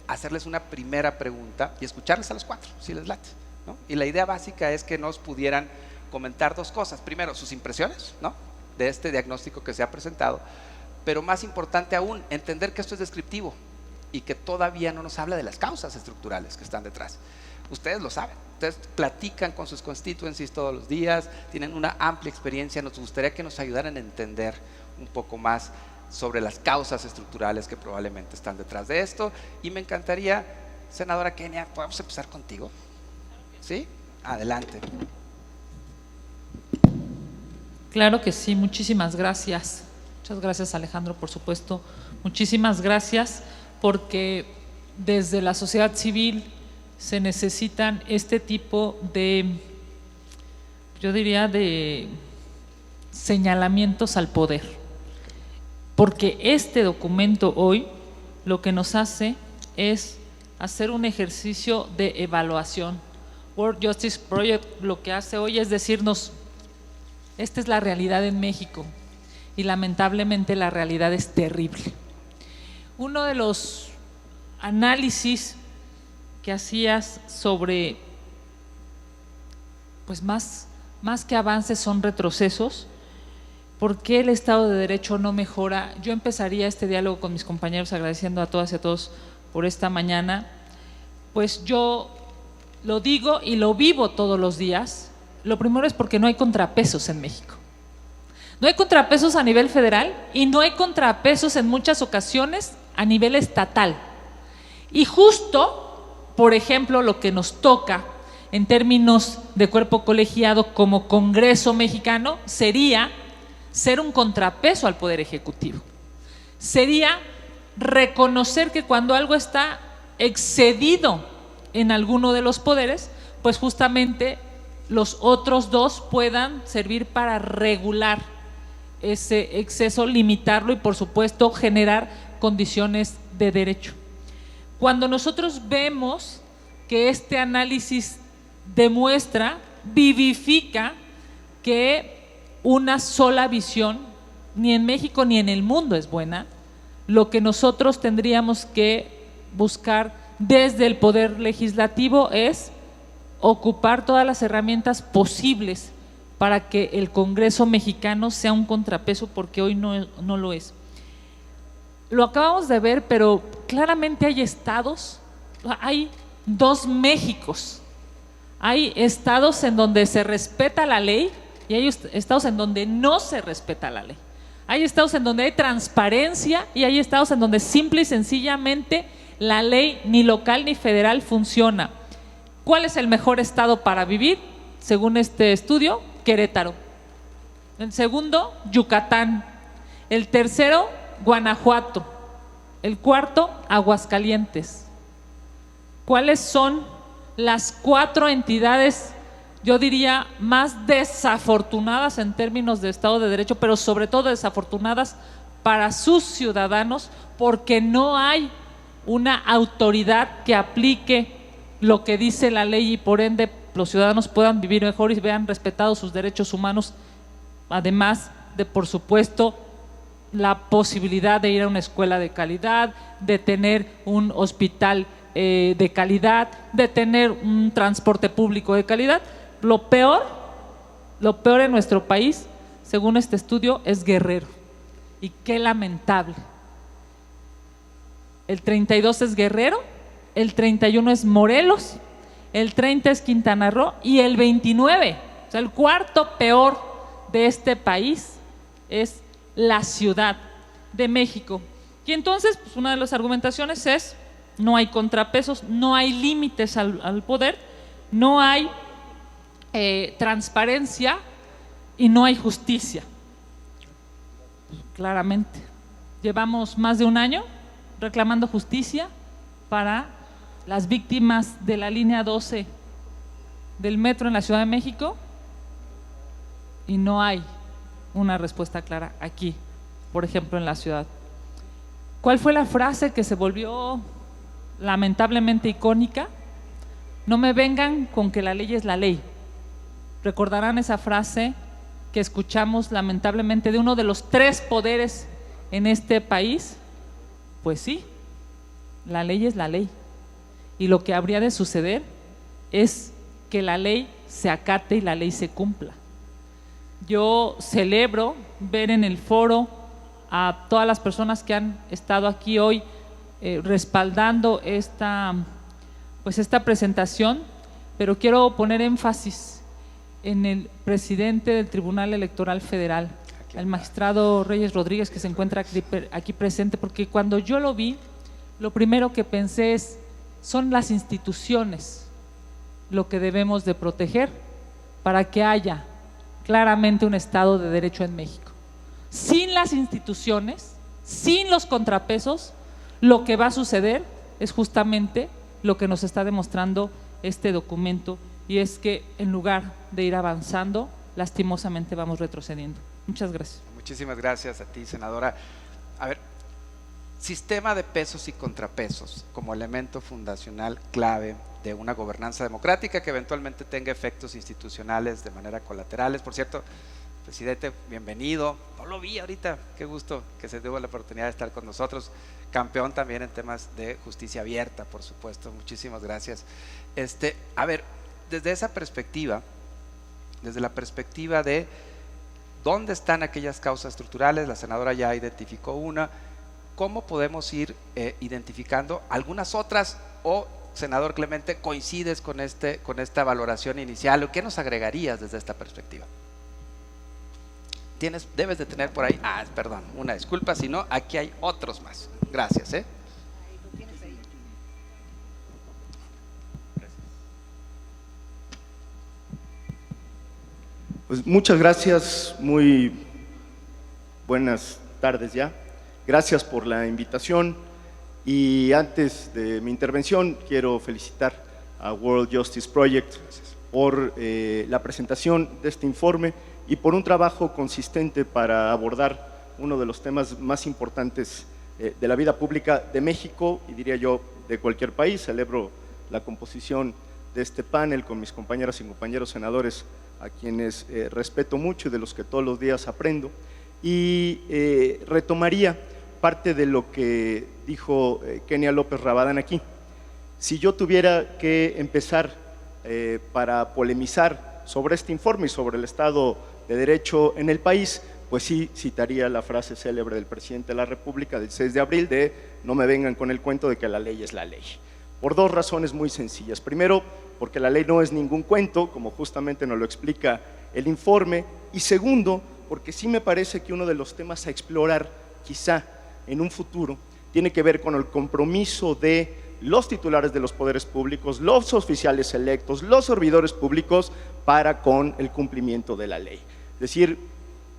hacerles una primera pregunta y escucharles a los 4, si les late, ¿no? Y la idea básica es que nos pudieran comentar 2 cosas. Primero, sus impresiones, ¿no?, de este diagnóstico que se ha presentado, pero más importante aún, entender que esto es descriptivo y que todavía no nos habla de las causas estructurales que están detrás. Ustedes lo saben, ustedes platican con sus constituencies todos los días, tienen una amplia experiencia. Nos gustaría que nos ayudaran a entender un poco más sobre las causas estructurales que probablemente están detrás de esto. Y me encantaría, senadora Kenia, ¿podemos empezar contigo? ¿Sí? Adelante. Claro que sí, muchísimas gracias. Muchas gracias, Alejandro, por supuesto. Muchísimas gracias, porque desde la sociedad civil se necesitan este tipo de, yo diría, de señalamientos al poder, porque este documento hoy lo que nos hace es hacer un ejercicio de evaluación. World Justice Project lo que hace hoy es decirnos: esta es la realidad en México, y lamentablemente la realidad es terrible. Uno de los análisis que hacías sobre, pues más que avances son retrocesos. ¿Por qué el Estado de Derecho no mejora? Yo empezaría este diálogo con mis compañeros agradeciendo a todas y a todos por esta mañana. Pues yo lo digo y lo vivo todos los días. Lo primero es porque no hay contrapesos en México. No hay contrapesos a nivel federal y no hay contrapesos en muchas ocasiones a nivel estatal. Y justo, por ejemplo, lo que nos toca en términos de cuerpo colegiado como Congreso mexicano sería ser un contrapeso al Poder Ejecutivo. Sería reconocer que cuando algo está excedido en alguno de los poderes, pues justamente los otros dos puedan servir para regular ese exceso, limitarlo y por supuesto generar condiciones de derecho. Cuando nosotros vemos que este análisis demuestra, vivifica que una sola visión ni en México ni en el mundo es buena, lo que nosotros tendríamos que buscar desde el Poder Legislativo es ocupar todas las herramientas posibles para que el Congreso mexicano sea un contrapeso, porque hoy no lo es. Lo acabamos de ver, pero claramente hay estados, hay dos Méxicos. Hay estados en donde se respeta la ley y hay estados en donde no se respeta la ley. Hay estados en donde hay transparencia y hay estados en donde simple y sencillamente la ley ni local ni federal funciona. ¿Cuál es el mejor estado para vivir? Según este estudio, Querétaro. El segundo, Yucatán. El tercero, Guanajuato. El cuarto, Aguascalientes. ¿Cuáles son las 4 entidades, yo diría, más desafortunadas en términos de Estado de Derecho, pero sobre todo desafortunadas para sus ciudadanos, porque no hay una autoridad que aplique lo que dice la ley y por ende los ciudadanos puedan vivir mejor y vean respetados sus derechos humanos, además de, por supuesto, la posibilidad de ir a una escuela de calidad, de tener un hospital de calidad, de tener un transporte público de calidad? Lo peor en nuestro país, según este estudio, es Guerrero. Y qué lamentable. El 32 es Guerrero, el 31 es Morelos, el 30 es Quintana Roo y el 29, o sea, el cuarto peor de este país es la Ciudad de México. Y entonces, pues una de las argumentaciones es: no hay contrapesos, no hay límites al poder, no hay transparencia y no hay justicia. Claramente, llevamos más de un año reclamando justicia para las víctimas de la línea 12 del metro en la Ciudad de México y no hay una respuesta clara aquí, por ejemplo, en la ciudad. ¿Cuál fue la frase que se volvió lamentablemente icónica? No me vengan con que la ley es la ley. ¿Recordarán esa frase que escuchamos lamentablemente de uno de los 3 poderes en este país? Pues sí, la ley es la ley. Y lo que habría de suceder es que la ley se acate y la ley se cumpla. Yo celebro ver en el foro a todas las personas que han estado aquí hoy respaldando esta presentación, pero quiero poner énfasis en el presidente del Tribunal Electoral Federal, el magistrado Reyes Rodríguez, que se encuentra aquí presente, porque cuando yo lo vi, lo primero que pensé son las instituciones lo que debemos de proteger para que haya claramente un Estado de Derecho en México. Sin las instituciones, sin los contrapesos, lo que va a suceder es justamente lo que nos está demostrando este documento, y es que en lugar de ir avanzando, lastimosamente vamos retrocediendo. Muchas gracias. Muchísimas gracias a ti, senadora. A ver, sistema de pesos y contrapesos como elemento fundacional clave de una gobernanza democrática que eventualmente tenga efectos institucionales de manera colaterales. Por cierto, presidente, bienvenido. No lo vi ahorita, qué gusto que se tuvo la oportunidad de estar con nosotros. Campeón también en temas de justicia abierta, por supuesto. Muchísimas gracias. A ver, desde esa perspectiva, desde la perspectiva de dónde están aquellas causas estructurales, la senadora ya identificó una, ¿cómo podemos ir identificando algunas otras o senador Clemente, ¿coincides con esta valoración inicial? ¿O qué nos agregarías desde esta perspectiva? Debes de tener por ahí, perdón, una disculpa, si no, aquí hay otros más. Gracias, Pues muchas gracias, muy buenas tardes ya. Gracias por la invitación y antes de mi intervención quiero felicitar a World Justice Project por la presentación de este informe y por un trabajo consistente para abordar uno de los temas más importantes de la vida pública de México y diría yo de cualquier país. Celebro la composición de este panel con mis compañeras y compañeros senadores a quienes respeto mucho y de los que todos los días aprendo, y retomaría parte de lo que dijo Kenia López Rabadán aquí. Si yo tuviera que empezar para polemizar sobre este informe y sobre el Estado de Derecho en el país, pues sí citaría la frase célebre del presidente de la República del 6 de abril de no me vengan con el cuento de que la ley es la ley. Por dos razones muy sencillas. Primero, porque la ley no es ningún cuento, como justamente nos lo explica el informe, y segundo, porque sí me parece que uno de los temas a explorar, quizá en un futuro, tiene que ver con el compromiso de los titulares de los poderes públicos, los oficiales electos, los servidores públicos, para con el cumplimiento de la ley. Es decir,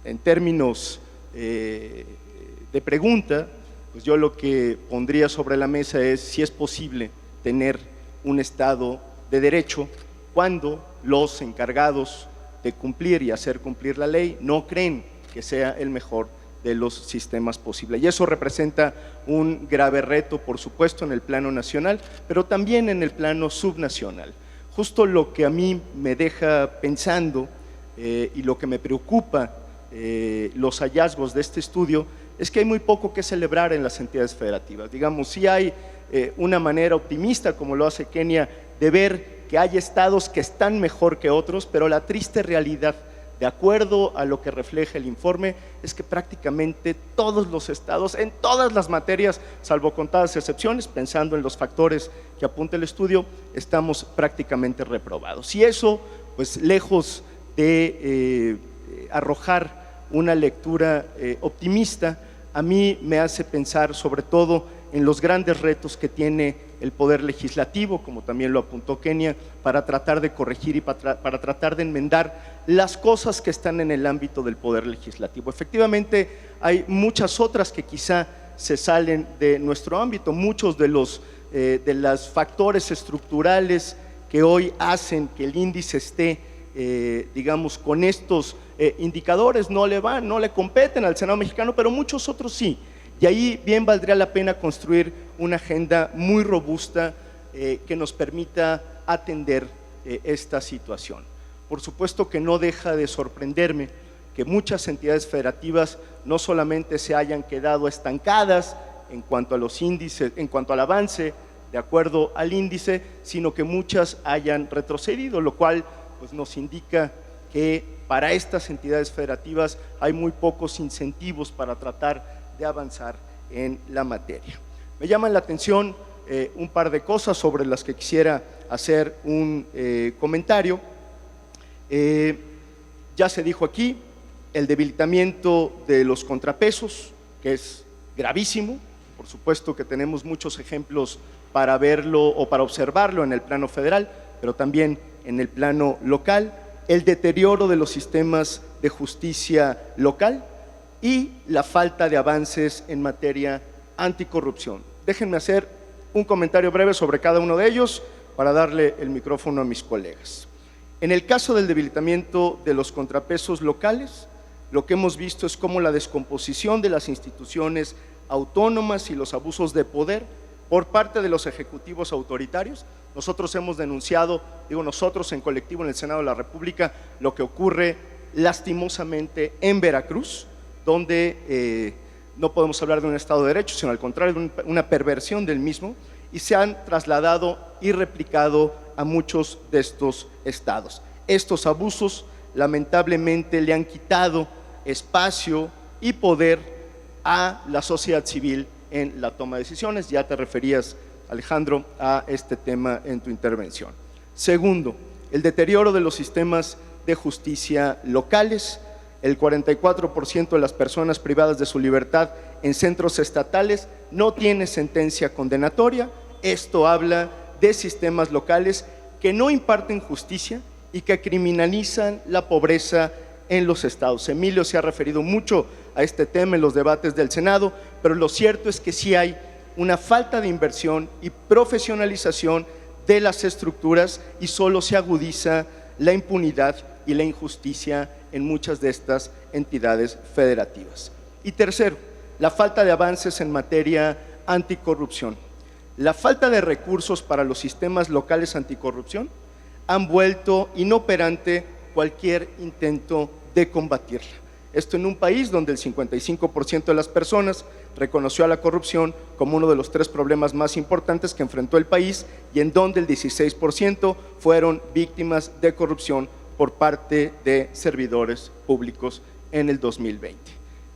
en términos de pregunta, pues yo lo que pondría sobre la mesa es si es posible tener un Estado de Derecho cuando los encargados de cumplir y hacer cumplir la ley no creen que sea el mejor de los sistemas posibles. Y eso representa un grave reto, por supuesto, en el plano nacional, pero también en el plano subnacional. Justo lo que a mí me deja pensando y lo que me preocupa los hallazgos de este estudio es que hay muy poco que celebrar en las entidades federativas. Digamos, sí hay una manera optimista, como lo hace Kenia, de ver que hay estados que están mejor que otros, pero la triste realidad, de acuerdo a lo que refleja el informe, es que prácticamente todos los estados, en todas las materias, salvo contadas excepciones, pensando en los factores que apunta el estudio, estamos prácticamente reprobados. Y eso, pues lejos de arrojar una lectura optimista, a mí me hace pensar sobre todo en los grandes retos que tiene el Poder Legislativo, como también lo apuntó Kenia, para tratar de corregir y para tratar de enmendar las cosas que están en el ámbito del Poder Legislativo. Efectivamente, hay muchas otras que quizá se salen de nuestro ámbito, muchos de los factores estructurales que hoy hacen que el índice esté, digamos, con estos indicadores no le competen al Senado mexicano, pero muchos otros sí. Y ahí bien valdría la pena construir una agenda muy robusta que nos permita atender esta situación. Por supuesto que no deja de sorprenderme que muchas entidades federativas no solamente se hayan quedado estancadas en cuanto a los índices, en cuanto al avance de acuerdo al índice, sino que muchas hayan retrocedido, lo cual pues, nos indica que para estas entidades federativas hay muy pocos incentivos para tratar de avanzar en la materia. Me llaman la atención un par de cosas sobre las que quisiera hacer un comentario. Ya se dijo aquí, el debilitamiento de los contrapesos, que es gravísimo. Por supuesto que tenemos muchos ejemplos para verlo o para observarlo en el plano federal, pero también en el plano local, el deterioro de los sistemas de justicia local y la falta de avances en materia anticorrupción. Déjenme hacer un comentario breve sobre cada uno de ellos para darle el micrófono a mis colegas. En el caso del debilitamiento de los contrapesos locales, lo que hemos visto es cómo la descomposición de las instituciones autónomas y los abusos de poder por parte de los ejecutivos autoritarios. Nosotros hemos denunciado, digo nosotros en colectivo en el Senado de la República, lo que ocurre lastimosamente en Veracruz, donde no podemos hablar de un Estado de Derecho, sino al contrario, de una perversión del mismo, y se han trasladado y replicado a muchos de estos estados. Estos abusos lamentablemente le han quitado espacio y poder a la sociedad civil en la toma de decisiones. Ya te referías Alejandro, a este tema en tu intervención. Segundo, el deterioro de los sistemas de justicia locales. El 44% de las personas privadas de su libertad en centros estatales no tiene sentencia condenatoria. Esto habla de sistemas locales que no imparten justicia y que criminalizan la pobreza en los estados. Emilio se ha referido mucho a este tema en los debates del Senado, pero lo cierto es que sí hay una falta de inversión y profesionalización de las estructuras y solo se agudiza la impunidad y la injusticia en muchas de estas entidades federativas. Y tercero, la falta de avances en materia anticorrupción. La falta de recursos para los sistemas locales anticorrupción han vuelto inoperante cualquier intento de combatirla. Esto en un país donde el 55% de las personas reconoció a la corrupción como uno de los 3 problemas más importantes que enfrentó el país y en donde el 16% fueron víctimas de corrupción por parte de servidores públicos en el 2020.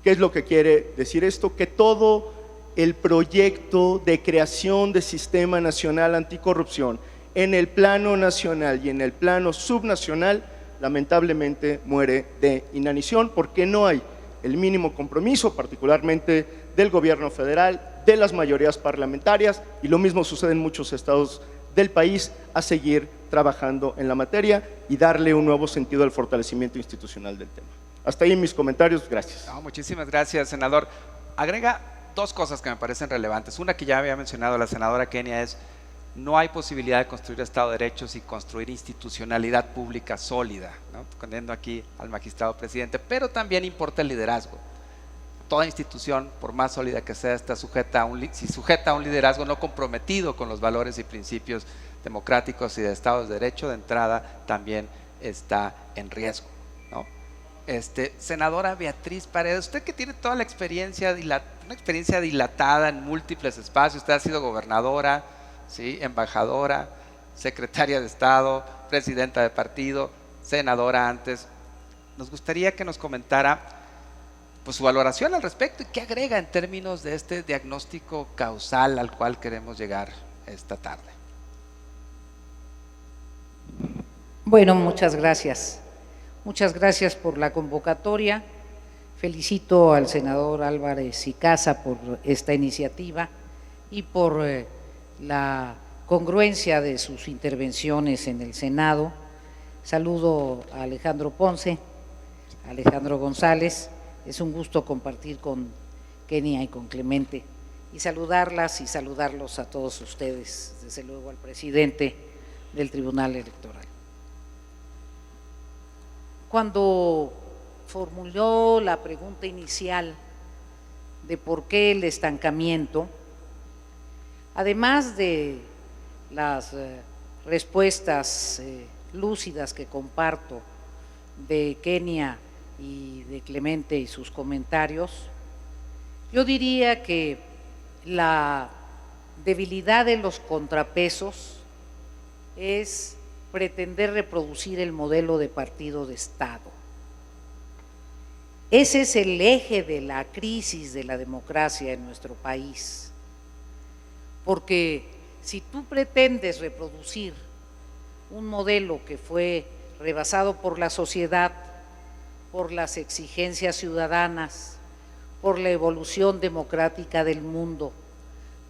¿Qué es lo que quiere decir esto? Que todo el proyecto de creación de Sistema Nacional Anticorrupción en el plano nacional y en el plano subnacional lamentablemente muere de inanición porque no hay el mínimo compromiso, particularmente del gobierno federal, de las mayorías parlamentarias, y lo mismo sucede en muchos estados del país, a seguir trabajando en la materia y darle un nuevo sentido al fortalecimiento institucional del tema. Hasta ahí mis comentarios, gracias. No, muchísimas gracias, senador. Agrega 2 cosas que me parecen relevantes. Una que ya había mencionado la senadora Kenia es: no hay posibilidad de construir Estado de Derecho sin construir institucionalidad pública sólida, ¿no? Poniendo aquí al magistrado presidente, pero también importa el liderazgo. Toda institución, por más sólida que sea, está sujeta a un liderazgo no comprometido con los valores y principios democráticos y de Estado de Derecho, de entrada también está en riesgo, ¿no? Senadora Beatriz Paredes, usted que tiene toda la experiencia, una experiencia dilatada en múltiples espacios, usted ha sido gobernadora, ¿sí?, embajadora, secretaria de Estado, presidenta de partido, senadora antes. Nos gustaría que nos comentara pues su valoración al respecto y qué agrega en términos de este diagnóstico causal al cual queremos llegar esta tarde. Bueno, muchas gracias. Muchas gracias por la convocatoria. Felicito al senador Álvarez y Casa por esta iniciativa y por la congruencia de sus intervenciones en el Senado. Saludo a Alejandro Ponce, a Alejandro González. Es un gusto compartir con Kenia y con Clemente y saludarlas y saludarlos a todos ustedes, desde luego al presidente del Tribunal Electoral. Cuando formuló la pregunta inicial de por qué el estancamiento, además de las respuestas lúcidas que comparto de Kenia y de Clemente y sus comentarios, yo diría que la debilidad de los contrapesos es pretender reproducir el modelo de partido de Estado. Ese es el eje de la crisis de la democracia en nuestro país, porque si tú pretendes reproducir un modelo que fue rebasado por la sociedad, por las exigencias ciudadanas, por la evolución democrática del mundo,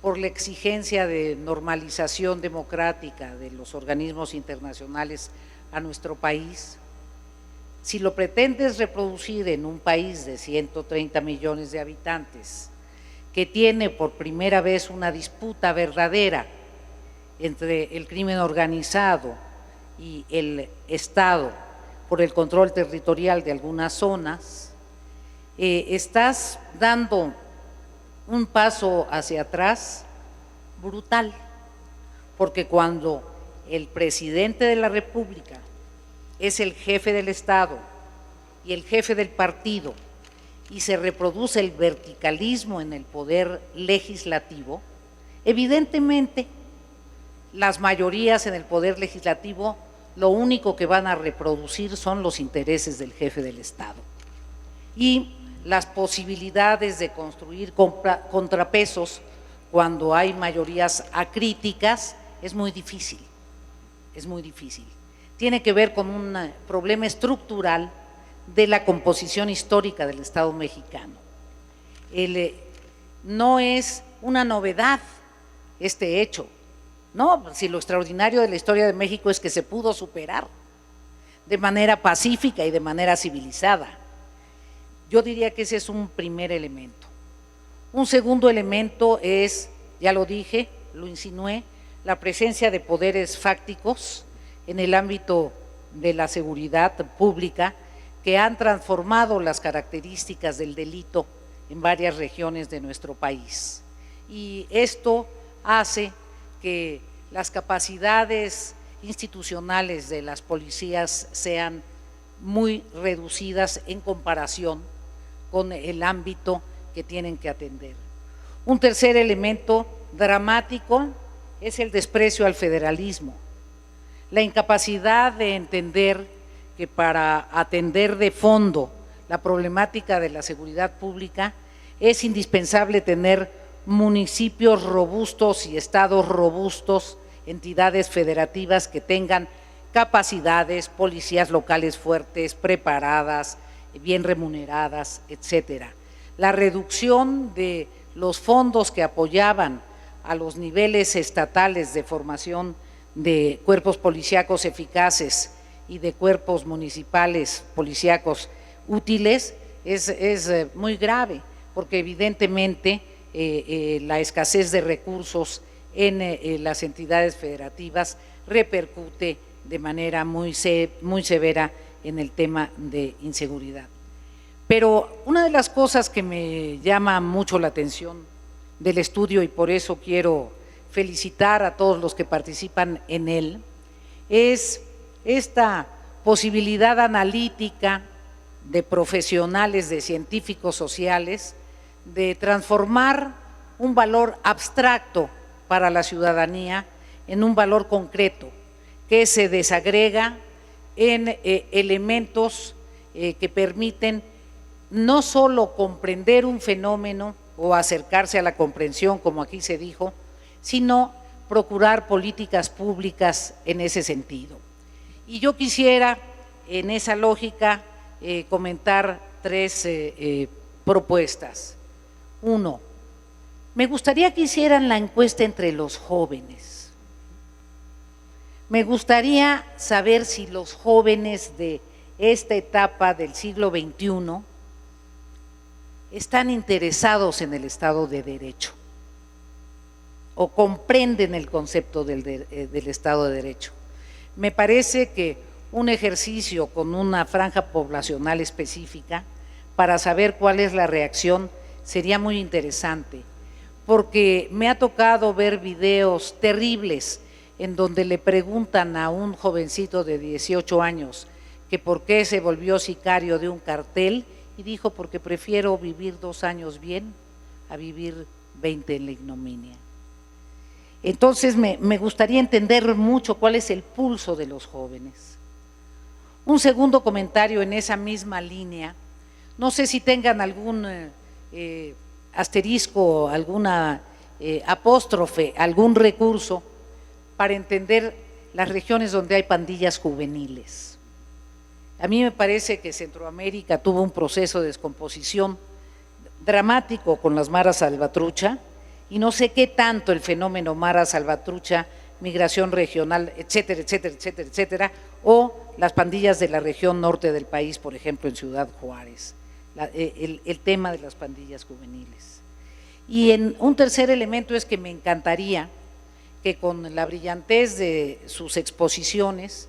por la exigencia de normalización democrática de los organismos internacionales a nuestro país, si lo pretendes reproducir en un país de 130 millones de habitantes, que tiene por primera vez una disputa verdadera entre el crimen organizado y el Estado por el control territorial de algunas zonas, estás dando un paso hacia atrás brutal, porque cuando el presidente de la República es el jefe del Estado y el jefe del partido y se reproduce el verticalismo en el poder legislativo, evidentemente las mayorías en el poder legislativo lo único que van a reproducir son los intereses del jefe del Estado. Y las posibilidades de construir contrapesos cuando hay mayorías acríticas, es muy difícil, es muy difícil. Tiene que ver con un problema estructural de la composición histórica del Estado mexicano. No es una novedad este hecho, no, si lo extraordinario de la historia de México es que se pudo superar de manera pacífica y de manera civilizada. Yo diría que ese es un primer elemento. Un segundo elemento es, ya lo dije, lo insinué, la presencia de poderes fácticos en el ámbito de la seguridad pública que han transformado las características del delito en varias regiones de nuestro país. Y esto hace que las capacidades institucionales de las policías sean muy reducidas en comparación con el ámbito que tienen que atender. Un tercer elemento dramático es el desprecio al federalismo, la incapacidad de entender que para atender de fondo la problemática de la seguridad pública es indispensable tener municipios robustos y estados robustos, entidades federativas que tengan capacidades, policías locales fuertes, preparadas, bien remuneradas, etcétera. La reducción de los fondos que apoyaban a los niveles estatales de formación de cuerpos policíacos eficaces y de cuerpos municipales policíacos útiles es muy grave, porque evidentemente la escasez de recursos en las entidades federativas repercute de manera muy severa en el tema de inseguridad. Pero una de las cosas que me llama mucho la atención del estudio, y por eso quiero felicitar a todos los que participan en él, es esta posibilidad analítica de profesionales, de científicos sociales, de transformar un valor abstracto para la ciudadanía en un valor concreto que se desagrega en elementos que permiten no solo comprender un fenómeno o acercarse a la comprensión, como aquí se dijo, sino procurar políticas públicas en ese sentido. Y yo quisiera, en esa lógica, comentar tres propuestas. Uno, me gustaría que hicieran la encuesta entre los jóvenes. Me gustaría saber si los jóvenes de esta etapa del siglo XXI están interesados en el Estado de Derecho o comprenden el concepto del Estado de Derecho. Me parece que un ejercicio con una franja poblacional específica para saber cuál es la reacción sería muy interesante, porque me ha tocado ver videos terribles en donde le preguntan a un jovencito de 18 años que por qué se volvió sicario de un cartel y dijo porque prefiero vivir 2 años bien a vivir 20 en la ignominia. Entonces me gustaría entender mucho cuál es el pulso de los jóvenes. Un segundo comentario en esa misma línea, no sé si tengan algún asterisco, alguna apóstrofe, algún recurso para entender las regiones donde hay pandillas juveniles. A mí me parece que Centroamérica tuvo un proceso de descomposición dramático con las maras salvatrucha, y no sé qué tanto el fenómeno mara salvatrucha, migración regional, etcétera, etcétera, etcétera, etcétera, o las pandillas de la región norte del país, por ejemplo, en Ciudad Juárez, el tema de las pandillas juveniles. Y un tercer elemento es que me encantaría que con la brillantez de sus exposiciones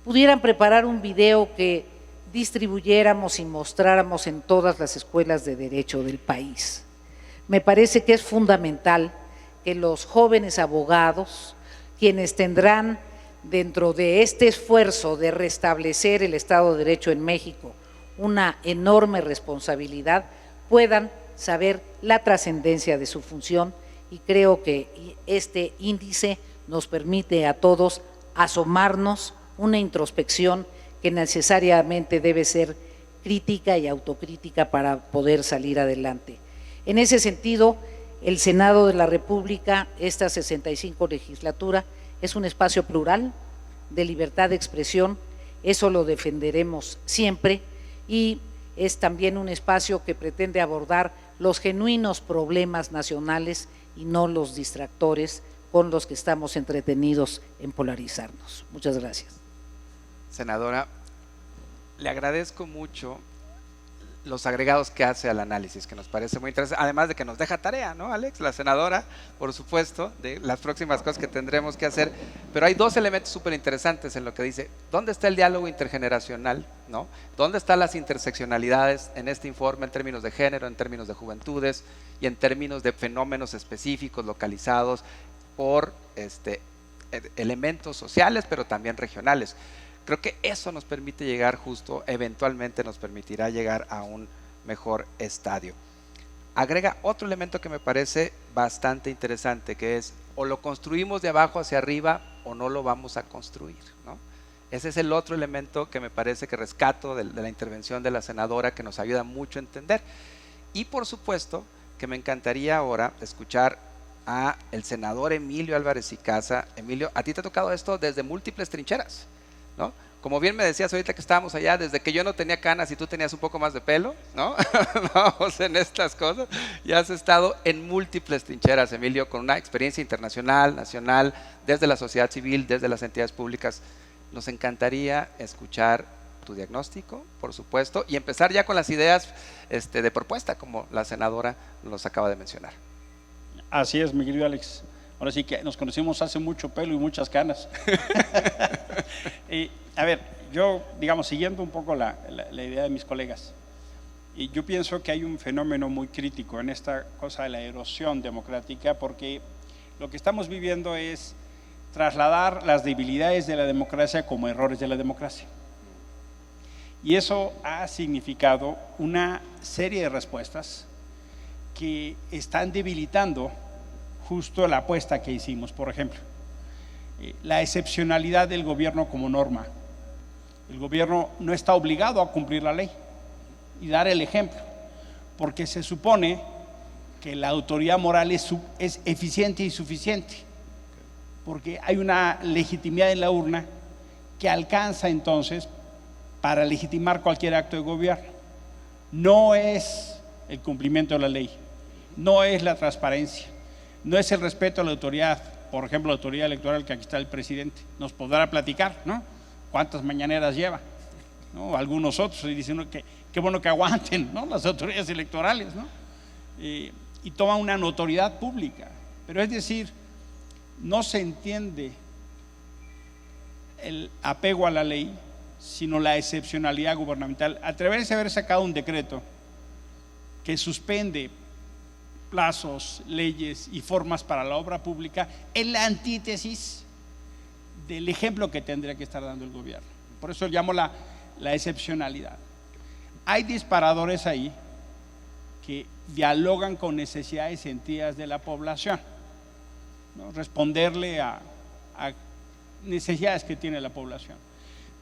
pudieran preparar un video que distribuyéramos y mostráramos en todas las escuelas de derecho del país. Me parece que es fundamental que los jóvenes abogados, quienes tendrán dentro de este esfuerzo de restablecer el Estado de Derecho en México una enorme responsabilidad, puedan saber la trascendencia de su función, y creo que este índice nos permite a todos asomarnos una introspección que necesariamente debe ser crítica y autocrítica para poder salir adelante. En ese sentido, el Senado de la República, esta 65 legislatura, es un espacio plural de libertad de expresión, eso lo defenderemos siempre, y es también un espacio que pretende abordar los genuinos problemas nacionales y no los distractores con los que estamos entretenidos en polarizarnos. Muchas gracias. Senadora, le agradezco mucho los agregados que hace al análisis, que nos parece muy interesante, además de que nos deja tarea, ¿no, Alex? La senadora, por supuesto, de las próximas cosas que tendremos que hacer, pero hay dos elementos súper interesantes en lo que dice. ¿Dónde está el diálogo intergeneracional? ¿No? ¿Dónde están las interseccionalidades en este informe en términos de género, en términos de juventudes y en términos de fenómenos específicos, localizados por elementos sociales, pero también regionales? Creo que eso nos permite llegar justo, eventualmente nos permitirá llegar a un mejor estadio. Agrega otro elemento que me parece bastante interesante, que es o lo construimos de abajo hacia arriba o no lo vamos a construir, ¿no? Ese es el otro elemento que me parece que rescato de la intervención de la senadora, que nos ayuda mucho a entender. Y por supuesto que me encantaría ahora escuchar a el senador Emilio Álvarez y Casa. Emilio, a ti te ha tocado esto desde múltiples trincheras, ¿no? Como bien me decías ahorita que estábamos allá, desde que yo no tenía canas y tú tenías un poco más de pelo, ¿no? Vamos en estas cosas. Ya has estado en múltiples trincheras, Emilio, con una experiencia internacional, nacional, desde la sociedad civil, desde las entidades públicas. Nos encantaría escuchar tu diagnóstico, por supuesto, y empezar ya con las ideas de propuesta, como la senadora nos acaba de mencionar. Así es, mi querido Alex. Ahora sí que nos conocimos hace mucho pelo y muchas canas. Y, a ver, yo, digamos, siguiendo un poco la idea de mis colegas, y yo pienso que hay un fenómeno muy crítico en esta cosa de la erosión democrática, porque lo que estamos viviendo es trasladar las debilidades de la democracia como errores de la democracia. Y eso ha significado una serie de respuestas que están debilitando justo la apuesta que hicimos. Por ejemplo, la excepcionalidad del gobierno como norma. El gobierno no está obligado a cumplir la ley y dar el ejemplo, porque se supone que la autoridad moral es eficiente y suficiente, porque hay una legitimidad en la urna que alcanza entonces para legitimar cualquier acto de gobierno. No es el cumplimiento de la ley, no es la transparencia, no es el respeto a la autoridad. Por ejemplo, la autoridad electoral, que aquí está el presidente, nos podrá platicar, ¿no? ¿Cuántas mañaneras lleva? ¿No? Algunos otros, y dicen que qué bueno que aguanten, ¿no? Las autoridades electorales, ¿no? Y toman una notoriedad pública. Pero es decir, no se entiende el apego a la ley, sino la excepcionalidad gubernamental. Atreverse a haber sacado un decreto que suspende plazos, leyes y formas para la obra pública es la antítesis del ejemplo que tendría que estar dando el gobierno. Por eso llamo la excepcionalidad. Hay disparadores ahí que dialogan con necesidades sentidas de la población, ¿no? Responderle a necesidades que tiene la población.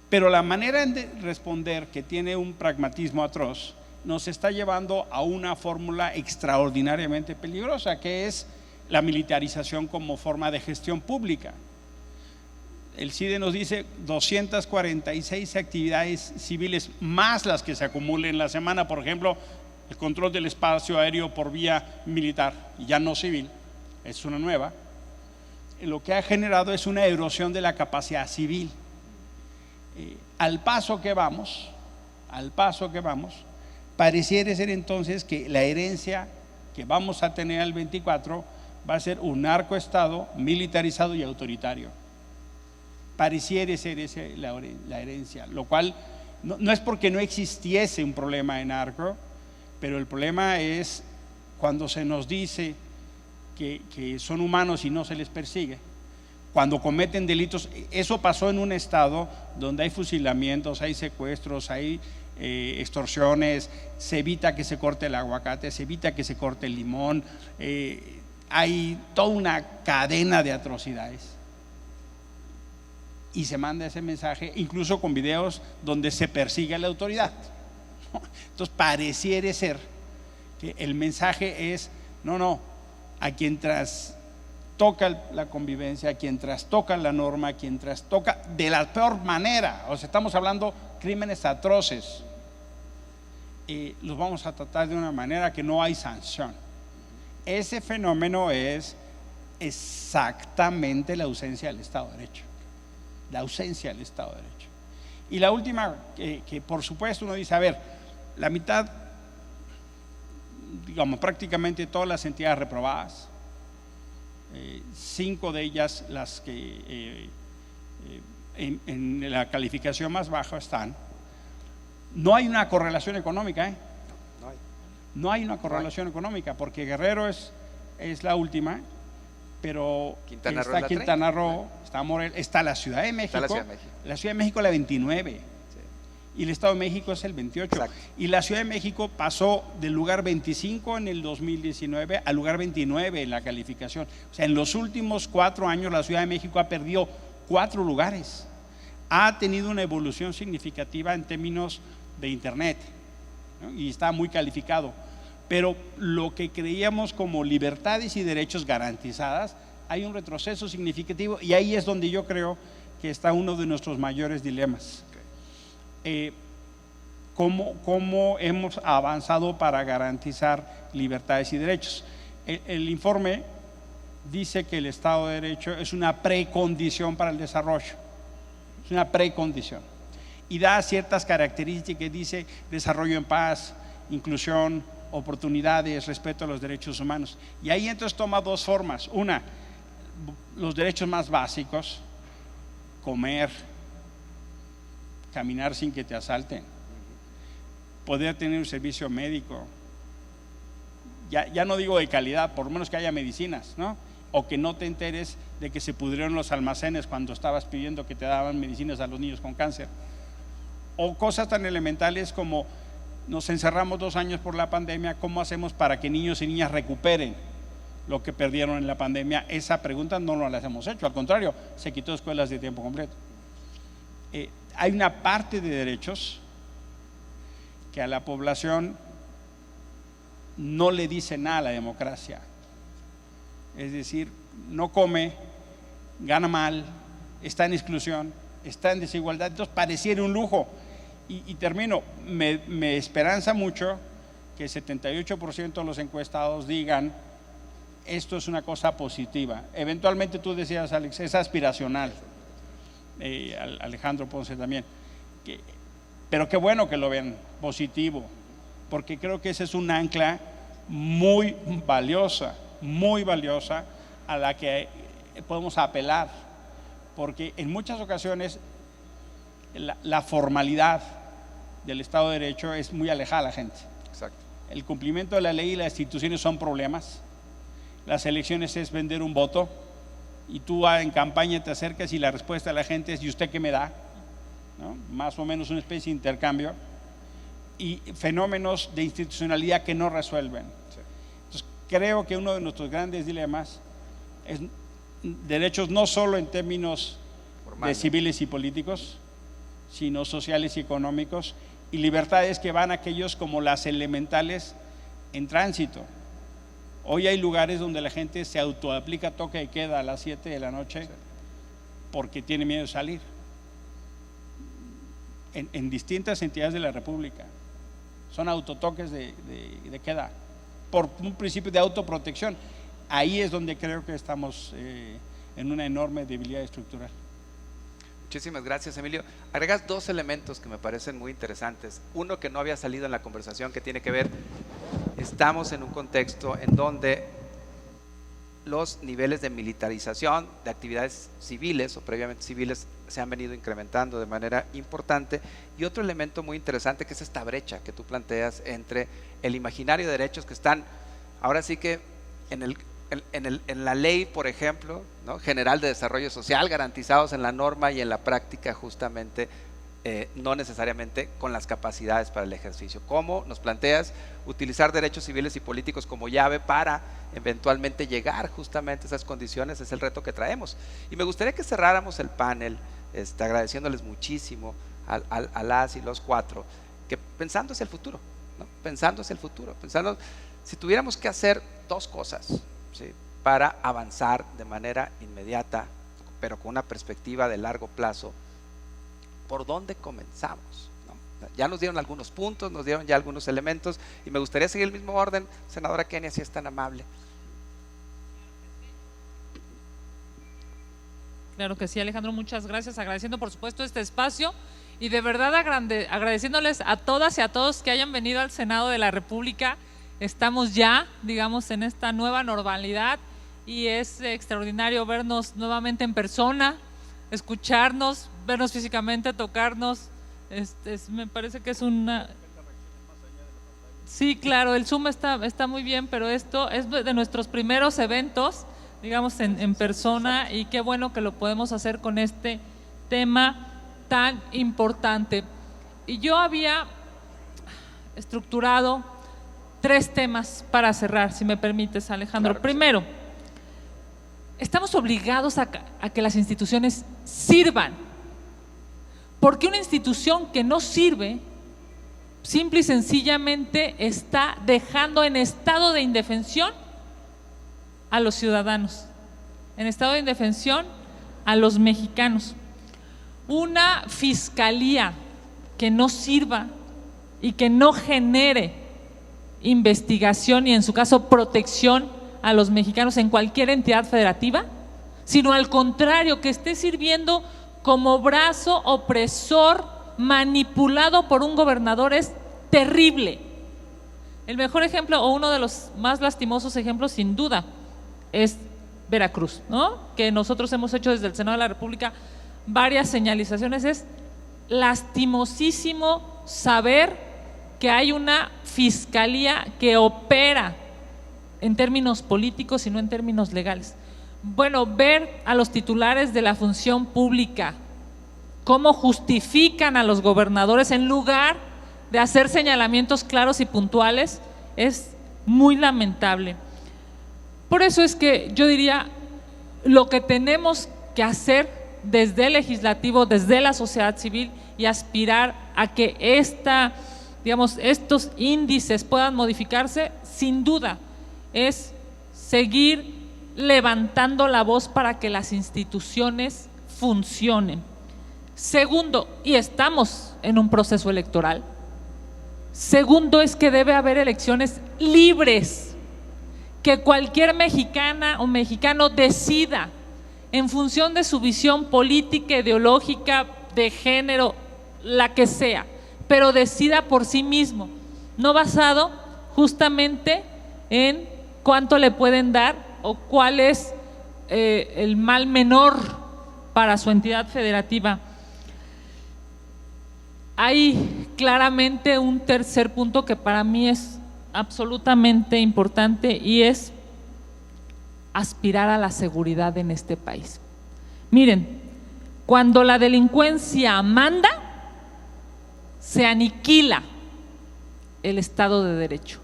Pero la manera de responder, que tiene un pragmatismo atroz, nos está llevando a una fórmula extraordinariamente peligrosa, que es la militarización como forma de gestión pública. El CIDE nos dice 246 actividades civiles más las que se acumulen en la semana. Por ejemplo, el control del espacio aéreo por vía militar y ya no civil, es una nueva. Lo que ha generado es una erosión de la capacidad civil. Al paso que vamos, pareciera ser entonces que la herencia que vamos a tener al 24 va a ser un narcoestado militarizado y autoritario. Pareciera ser esa la herencia, lo cual no es porque no existiese un problema de narco, pero el problema es cuando se nos dice que son humanos y no se les persigue. Cuando cometen delitos, eso pasó en un estado donde hay fusilamientos, hay secuestros, hay extorsiones, se evita que se corte el aguacate, se evita que se corte el limón, hay toda una cadena de atrocidades. Y se manda ese mensaje, incluso con videos donde se persigue a la autoridad. Entonces pareciera ser que el mensaje es, no, a quien trastoca la convivencia, a quien trastoca la norma, a quien trastoca de la peor manera. O sea, estamos hablando crímenes atroces. Los vamos a tratar de una manera que no hay sanción. Ese fenómeno es exactamente la ausencia del Estado de Derecho. La ausencia del Estado de Derecho. Y la última, que por supuesto uno dice, a ver, la mitad, digamos, prácticamente todas las entidades reprobadas, 5 de ellas las que en la calificación más baja están. No hay una correlación económica, no hay una correlación económica, porque Guerrero es la última, pero Quintana Roo, está Quintana Roo, está Morelos, está la Ciudad de México. La Ciudad de México la 29. Y el Estado de México es el 28. Exacto. Y la Ciudad de México pasó del lugar 25 en el 2019 al lugar 29 en la calificación. O sea, en los últimos 4 años la Ciudad de México ha perdido 4 lugares. Ha tenido una evolución significativa en términos de Internet, ¿no? Y está muy calificado. Pero lo que creíamos como libertades y derechos garantizadas, hay un retroceso significativo, y ahí es donde yo creo que está uno de nuestros mayores dilemas. ¿Cómo hemos avanzado para garantizar libertades y derechos? El informe dice que el Estado de Derecho es una precondición para el desarrollo, es una precondición, y da ciertas características, dice desarrollo en paz, inclusión, oportunidades, respeto a los derechos humanos. Y ahí entonces toma 2 formas. Una, los derechos más básicos, comer, caminar sin que te asalten, poder tener un servicio médico, ya no digo de calidad, por lo menos que haya medicinas, ¿no? O que no te enteres de que se pudrieron los almacenes cuando estabas pidiendo que te daban medicinas a los niños con cáncer. O cosas tan elementales como nos encerramos 2 años por la pandemia, ¿cómo hacemos para que niños y niñas recuperen lo que perdieron en la pandemia? Esa pregunta no nos la hemos hecho, al contrario, se quitó escuelas de tiempo completo. Hay una parte de derechos que a la población no le dice nada a la democracia. Es decir, no come, gana mal, está en exclusión, está en desigualdad, entonces pareciera un lujo. Y termino, me esperanza mucho que el 78% de los encuestados digan esto es una cosa positiva. Eventualmente tú decías, Alex, es aspiracional. Alejandro Ponce también, pero qué bueno que lo vean positivo, porque creo que esa es un ancla muy valiosa a la que podemos apelar, porque en muchas ocasiones la formalidad del Estado de Derecho es muy alejada a la gente. Exacto. El cumplimiento de la ley y las instituciones son problemas. Las elecciones es vender un voto, y tú en campaña te acercas y la respuesta de la gente es ¿y usted qué me da? ¿No? Más o menos una especie de intercambio, y fenómenos de institucionalidad que no resuelven. Sí. Entonces creo que uno de nuestros grandes dilemas es derechos no solo en términos de civiles y políticos, sino sociales y económicos, y libertades que van a aquellos como las elementales en tránsito. Hoy hay lugares donde la gente se autoaplica toque de queda a las 7 de la noche porque tiene miedo de salir. En distintas entidades de la República son autotoques de queda por un principio de autoprotección. Ahí es donde creo que estamos en una enorme debilidad estructural. Muchísimas gracias, Emilio. Agregas 2 elementos que me parecen muy interesantes. Uno que no había salido en la conversación, que tiene que ver, estamos en un contexto en donde los niveles de militarización de actividades civiles o previamente civiles se han venido incrementando de manera importante. Y otro elemento muy interesante, que es esta brecha que tú planteas entre el imaginario de derechos que están ahora sí que en la ley, por ejemplo, ¿no?, general de desarrollo social, garantizados en la norma, y en la práctica justamente no necesariamente con las capacidades para el ejercicio. ¿Cómo nos planteas utilizar derechos civiles y políticos como llave para eventualmente llegar justamente a esas condiciones? Es el reto que traemos. Y me gustaría que cerráramos el panel agradeciéndoles muchísimo a las y los 4, que pensando hacia el futuro, ¿no? Pensando si tuviéramos que hacer 2 cosas, ¿sí?, para avanzar de manera inmediata, pero con una perspectiva de largo plazo. ¿Por dónde comenzamos? ¿No? Ya nos dieron algunos puntos, nos dieron ya algunos elementos, y me gustaría seguir el mismo orden. Senadora Kenia, si es tan amable. Claro que sí, Alejandro, muchas gracias, agradeciendo por supuesto este espacio y de verdad agradeciéndoles a todas y a todos que hayan venido al Senado de la República. Estamos ya, digamos, en esta nueva normalidad y es extraordinario vernos nuevamente en persona, escucharnos, vernos físicamente, tocarnos. Me parece que es una… Sí, claro, el Zoom está muy bien, pero esto es de nuestros primeros eventos, digamos, en persona, y qué bueno que lo podemos hacer con este tema tan importante. Y yo había estructurado 3 temas para cerrar, si me permites, Alejandro. Claro. Primero, estamos obligados a que las instituciones sirvan, porque una institución que no sirve, simple y sencillamente está dejando en estado de indefensión a los ciudadanos, en estado de indefensión a los mexicanos. Una fiscalía que no sirva y que no genere investigación y en su caso protección a los mexicanos en cualquier entidad federativa, sino al contrario, que esté sirviendo como brazo opresor manipulado por un gobernador, es terrible. El mejor ejemplo, o uno de los más lastimosos ejemplos, sin duda, es Veracruz, ¿no? Que nosotros hemos hecho desde el Senado de la República varias señalizaciones. Es lastimosísimo saber que hay una fiscalía que opera en términos políticos y no en términos legales. Bueno, ver a los titulares de la función pública cómo justifican a los gobernadores en lugar de hacer señalamientos claros y puntuales es muy lamentable. Por eso es que yo diría, lo que tenemos que hacer desde el legislativo, desde la sociedad civil, y aspirar a que estos índices puedan modificarse, sin duda, es seguir levantando la voz para que las instituciones funcionen. Segundo, y estamos en un proceso electoral, segundo es que debe haber elecciones libres, que cualquier mexicana o mexicano decida en función de su visión política, ideológica, de género, la que sea, pero decida por sí mismo, no basado justamente en cuánto le pueden dar o cuál es el mal menor para su entidad federativa. Hay claramente un tercer punto que para mí es absolutamente importante, y es aspirar a la seguridad en este país. Miren, cuando la delincuencia manda, se aniquila el Estado de Derecho.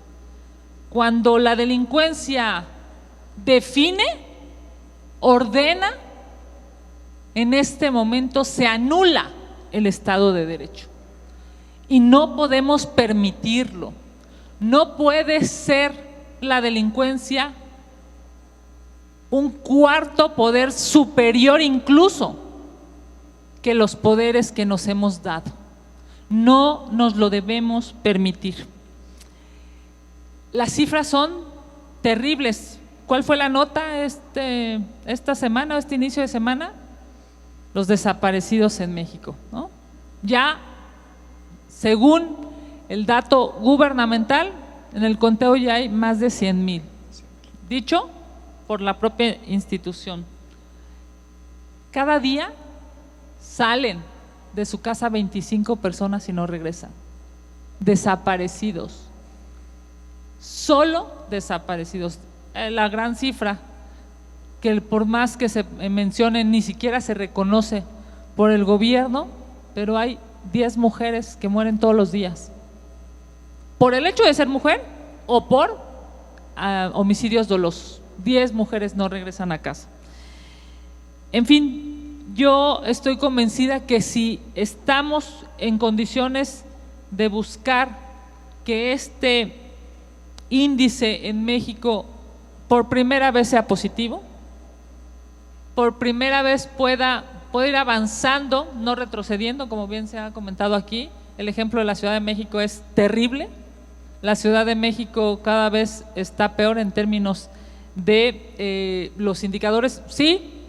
Cuando la delincuencia define, ordena, en este momento se anula el Estado de Derecho. Y no podemos permitirlo. No puede ser la delincuencia un cuarto poder superior incluso que los poderes que nos hemos dado. No nos lo debemos permitir. Las cifras son terribles. ¿Cuál fue la nota esta semana, este inicio de semana? Los desaparecidos en México, ¿no? Ya, según el dato gubernamental, en el conteo ya hay más de 100,000, dicho por la propia institución. Cada día salen de su casa 25 personas y no regresan. Desaparecidos, solo desaparecidos. La gran cifra, que por más que se mencione, ni siquiera se reconoce por el gobierno, pero hay 10 mujeres que mueren todos los días por el hecho de ser mujer o por homicidios dolosos. 10 mujeres no regresan a casa. En fin, yo estoy convencida que si estamos en condiciones de buscar que este índice en México por primera vez sea positivo, por primera vez pueda ir avanzando, no retrocediendo, como bien se ha comentado aquí. El ejemplo de la Ciudad de México es terrible. La Ciudad de México cada vez está peor en términos de los indicadores. Sí,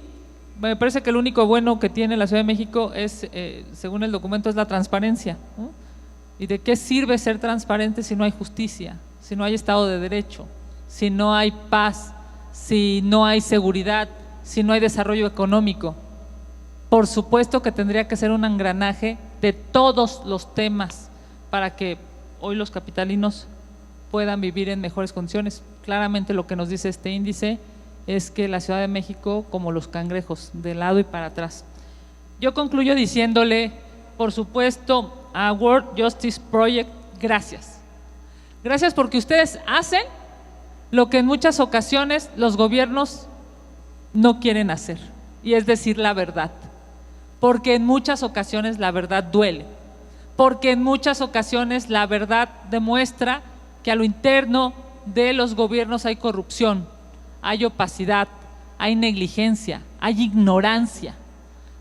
me parece que el único bueno que tiene la Ciudad de México es, según el documento, es la transparencia, ¿no? ¿Y de qué sirve ser transparente si no hay justicia, si no hay Estado de Derecho, si no hay paz, si no hay seguridad, si no hay desarrollo económico? Por supuesto que tendría que ser un engranaje de todos los temas para que hoy los capitalinos puedan vivir en mejores condiciones. Claramente lo que nos dice este índice es que la Ciudad de México, como los cangrejos, de lado y para atrás. Yo concluyo diciéndole, por supuesto, a World Justice Project, gracias. Gracias porque ustedes hacen lo que en muchas ocasiones los gobiernos no quieren hacer, y es decir la verdad. Porque en muchas ocasiones la verdad duele, porque en muchas ocasiones la verdad demuestra que a lo interno de los gobiernos hay corrupción, hay opacidad, hay negligencia, hay ignorancia.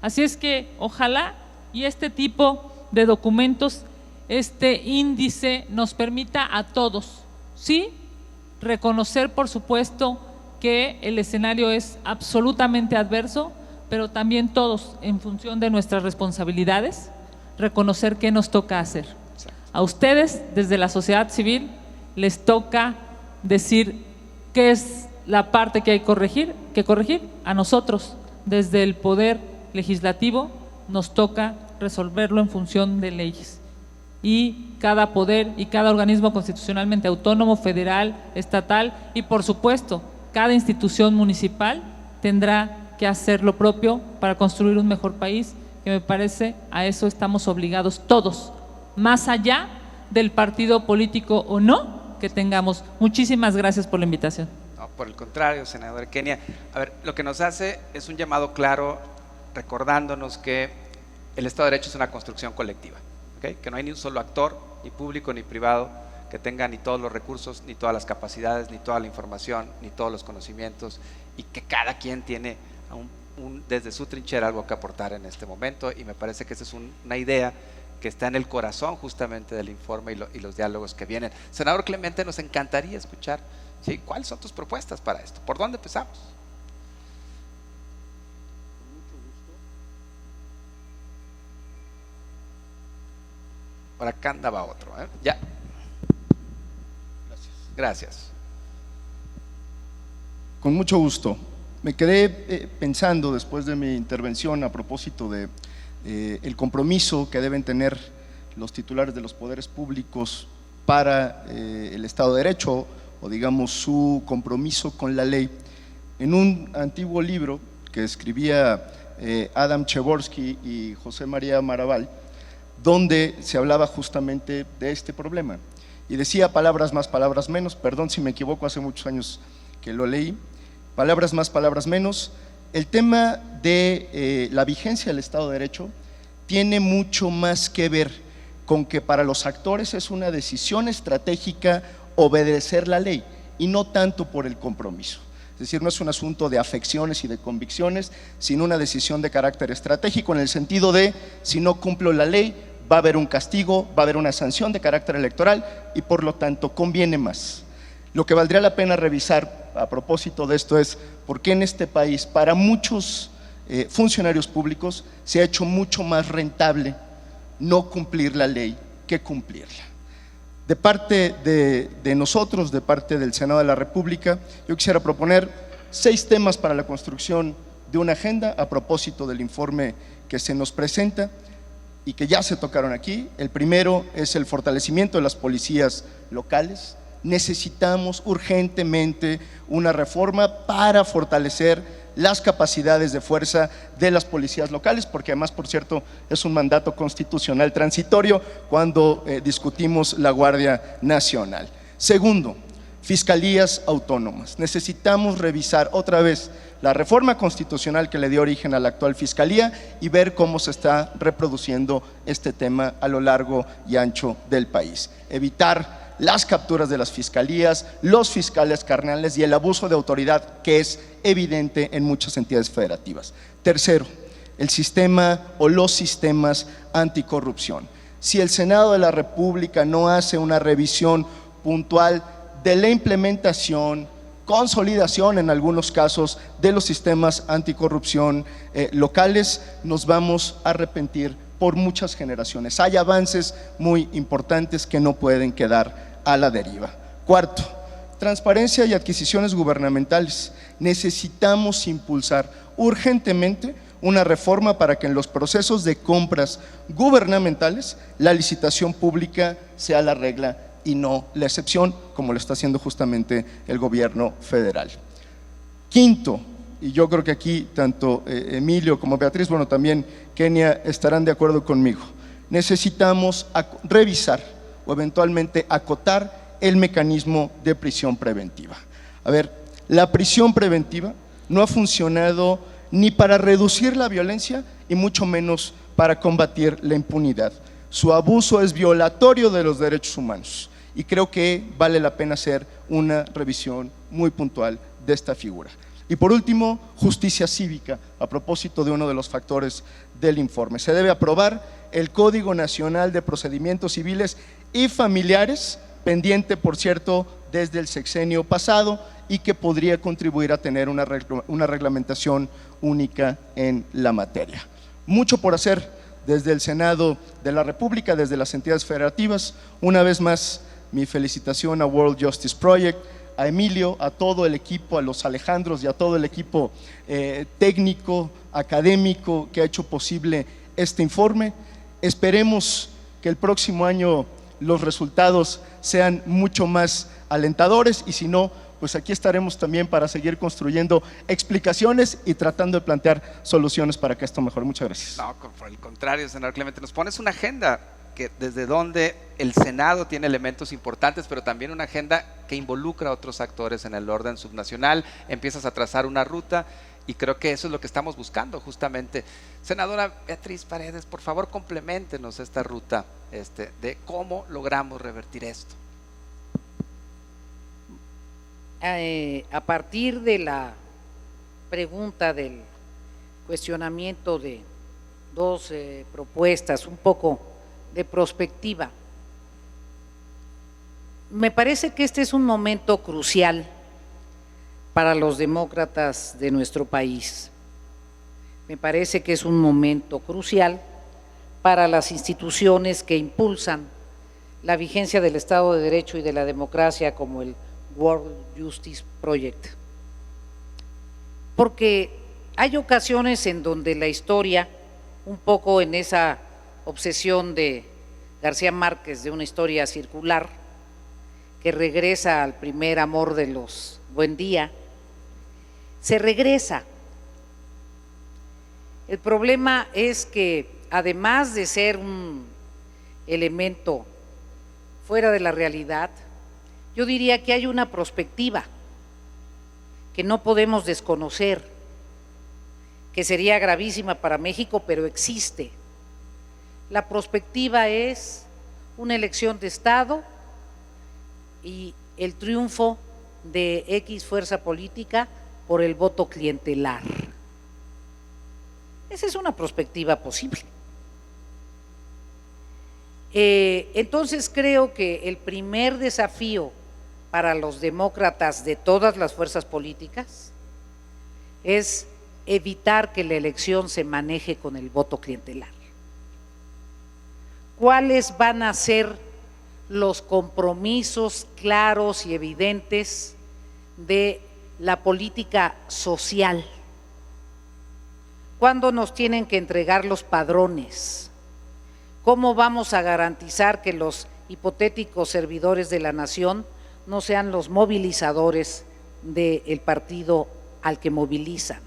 Así es que ojalá y este tipo de documentos, este índice nos permita a todos, sí, reconocer por supuesto que el escenario es absolutamente adverso, pero también todos, en función de nuestras responsabilidades, reconocer qué nos toca hacer. A ustedes, desde la sociedad civil, les toca decir qué es la parte que hay que corregir. A nosotros, desde el Poder Legislativo, nos toca resolverlo en función de leyes. Y cada poder y cada organismo constitucionalmente autónomo, federal, estatal y, por supuesto, cada institución municipal tendrá que hacer lo propio para construir un mejor país, que me parece a eso estamos obligados todos, más allá del partido político o no que tengamos. Muchísimas gracias por la invitación. No, por el contrario, senadora Kenia. A ver, lo que nos hace es un llamado claro, recordándonos que el Estado de Derecho es una construcción colectiva, ¿okay? Que no hay ni un solo actor, ni público ni privado, que tenga ni todos los recursos, ni todas las capacidades, ni toda la información, ni todos los conocimientos, y que cada quien tiene desde su trinchera algo que aportar en este momento, y me parece que esa es una idea que está en el corazón justamente del informe y los diálogos que vienen. Senador Clemente, nos encantaría escuchar, ¿sí?, cuáles son tus propuestas para esto, ¿por dónde empezamos? Por acá andaba otro, ¿eh? Ya. Gracias. Con mucho gusto. Me quedé pensando después de mi intervención a propósito de el compromiso que deben tener los titulares de los poderes públicos para el Estado de Derecho, o digamos su compromiso con la ley. En un antiguo libro que escribía Adam Przeworski y José María Maravall, donde se hablaba justamente de este problema, y decía palabras más, palabras menos, perdón si me equivoco, hace muchos años que lo leí, palabras más, palabras menos. El tema de la vigencia del Estado de Derecho tiene mucho más que ver con que para los actores es una decisión estratégica obedecer la ley y no tanto por el compromiso. Es decir, no es un asunto de afecciones y de convicciones, sino una decisión de carácter estratégico en el sentido de si no cumplo la ley va a haber un castigo, va a haber una sanción de carácter electoral y por lo tanto conviene más. Lo que valdría la pena revisar a propósito de esto es por qué en este país para muchos funcionarios públicos se ha hecho mucho más rentable no cumplir la ley que cumplirla. De parte de nosotros, de parte del Senado de la República, yo quisiera proponer 6 temas para la construcción de una agenda a propósito del informe que se nos presenta y que ya se tocaron aquí. El primero es el fortalecimiento de las policías locales. Necesitamos urgentemente una reforma para fortalecer las capacidades de fuerza de las policías locales, porque además, por cierto, es un mandato constitucional transitorio cuando discutimos la Guardia Nacional. Segundo, fiscalías autónomas. Necesitamos revisar otra vez la reforma constitucional que le dio origen a la actual fiscalía y ver cómo se está reproduciendo este tema a lo largo y ancho del país. Evitar las capturas de las fiscalías, los fiscales carnales y el abuso de autoridad que es evidente en muchas entidades federativas. Tercero, el sistema o los sistemas anticorrupción. Si el Senado de la República no hace una revisión puntual de la implementación, consolidación en algunos casos de los sistemas anticorrupción locales, nos vamos a arrepentir por muchas generaciones. Hay avances muy importantes que no pueden quedar a la deriva. Cuarto, transparencia y adquisiciones gubernamentales. Necesitamos impulsar urgentemente una reforma para que en los procesos de compras gubernamentales la licitación pública sea la regla y no la excepción, como lo está haciendo justamente el gobierno federal. Quinto, y yo creo que aquí tanto Emilio como Beatriz, bueno, también Kenia estarán de acuerdo conmigo, necesitamos revisar o eventualmente acotar el mecanismo de prisión preventiva. A ver, la prisión preventiva no ha funcionado ni para reducir la violencia y mucho menos para combatir la impunidad. Su abuso es violatorio de los derechos humanos y creo que vale la pena hacer una revisión muy puntual de esta figura. Y por último, justicia cívica, a propósito de uno de los factores del informe. Se debe aprobar el Código Nacional de Procedimientos Civiles y Familiares, pendiente, por cierto, desde el sexenio pasado y que podría contribuir a tener una reglamentación única en la materia. Mucho por hacer desde el Senado de la República, desde las entidades federativas. Una vez más, mi felicitación a World Justice Project, a Emilio, a todo el equipo, a los Alejandros y a todo el equipo técnico, académico que ha hecho posible este informe. Esperemos que el próximo año los resultados sean mucho más alentadores y si no, pues aquí estaremos también para seguir construyendo explicaciones y tratando de plantear soluciones para que esto mejore. Muchas gracias. No, por el contrario, senador Clemente, nos pones una agenda que desde donde el Senado tiene elementos importantes, pero también una agenda que involucra a otros actores en el orden subnacional, empiezas a trazar una ruta y creo que eso es lo que estamos buscando justamente. Senadora Beatriz Paredes, por favor compleméntenos esta ruta de cómo logramos revertir esto. A partir de la pregunta del cuestionamiento de dos propuestas, un poco de prospectiva, me parece que este es un momento crucial para los demócratas de nuestro país. Me parece que es un momento crucial para las instituciones que impulsan la vigencia del Estado de Derecho y de la democracia como el World Justice Project. Porque hay ocasiones en donde la historia, un poco en esa obsesión de García Márquez de una historia circular que regresa al primer amor de los Buendía, se regresa. El problema es que además de ser un elemento fuera de la realidad, yo diría que hay una perspectiva que no podemos desconocer, que sería gravísima para México, pero existe. La perspectiva es una elección de Estado y el triunfo de X fuerza política por el voto clientelar. Esa es una perspectiva posible. Entonces creo que el primer desafío para los demócratas de todas las fuerzas políticas es evitar que la elección se maneje con el voto clientelar. ¿Cuáles van a ser los compromisos claros y evidentes de la política social? ¿Cuándo nos tienen que entregar los padrones? ¿Cómo vamos a garantizar que los hipotéticos servidores de la nación no sean los movilizadores del partido al que movilizan?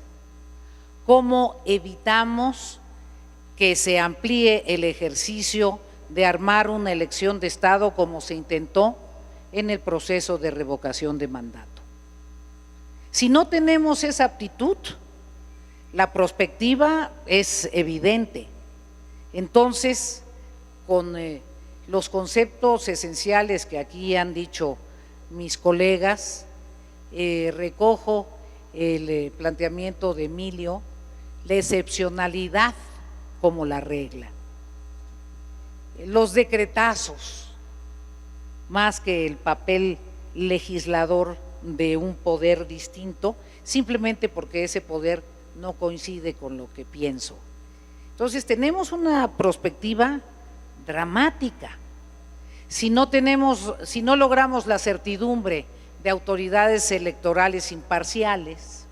¿Cómo evitamos que se amplíe el ejercicio de armar una elección de Estado como se intentó en el proceso de revocación de mandato? Si no tenemos esa aptitud, la perspectiva es evidente. Entonces, con los conceptos esenciales que aquí han dicho mis colegas, recojo el planteamiento de Emilio, la excepcionalidad como la regla, los decretazos, más que el papel legislador de un poder distinto, simplemente porque ese poder no coincide con lo que pienso. Entonces tenemos una perspectiva dramática. Si no logramos la certidumbre de autoridades electorales imparciales,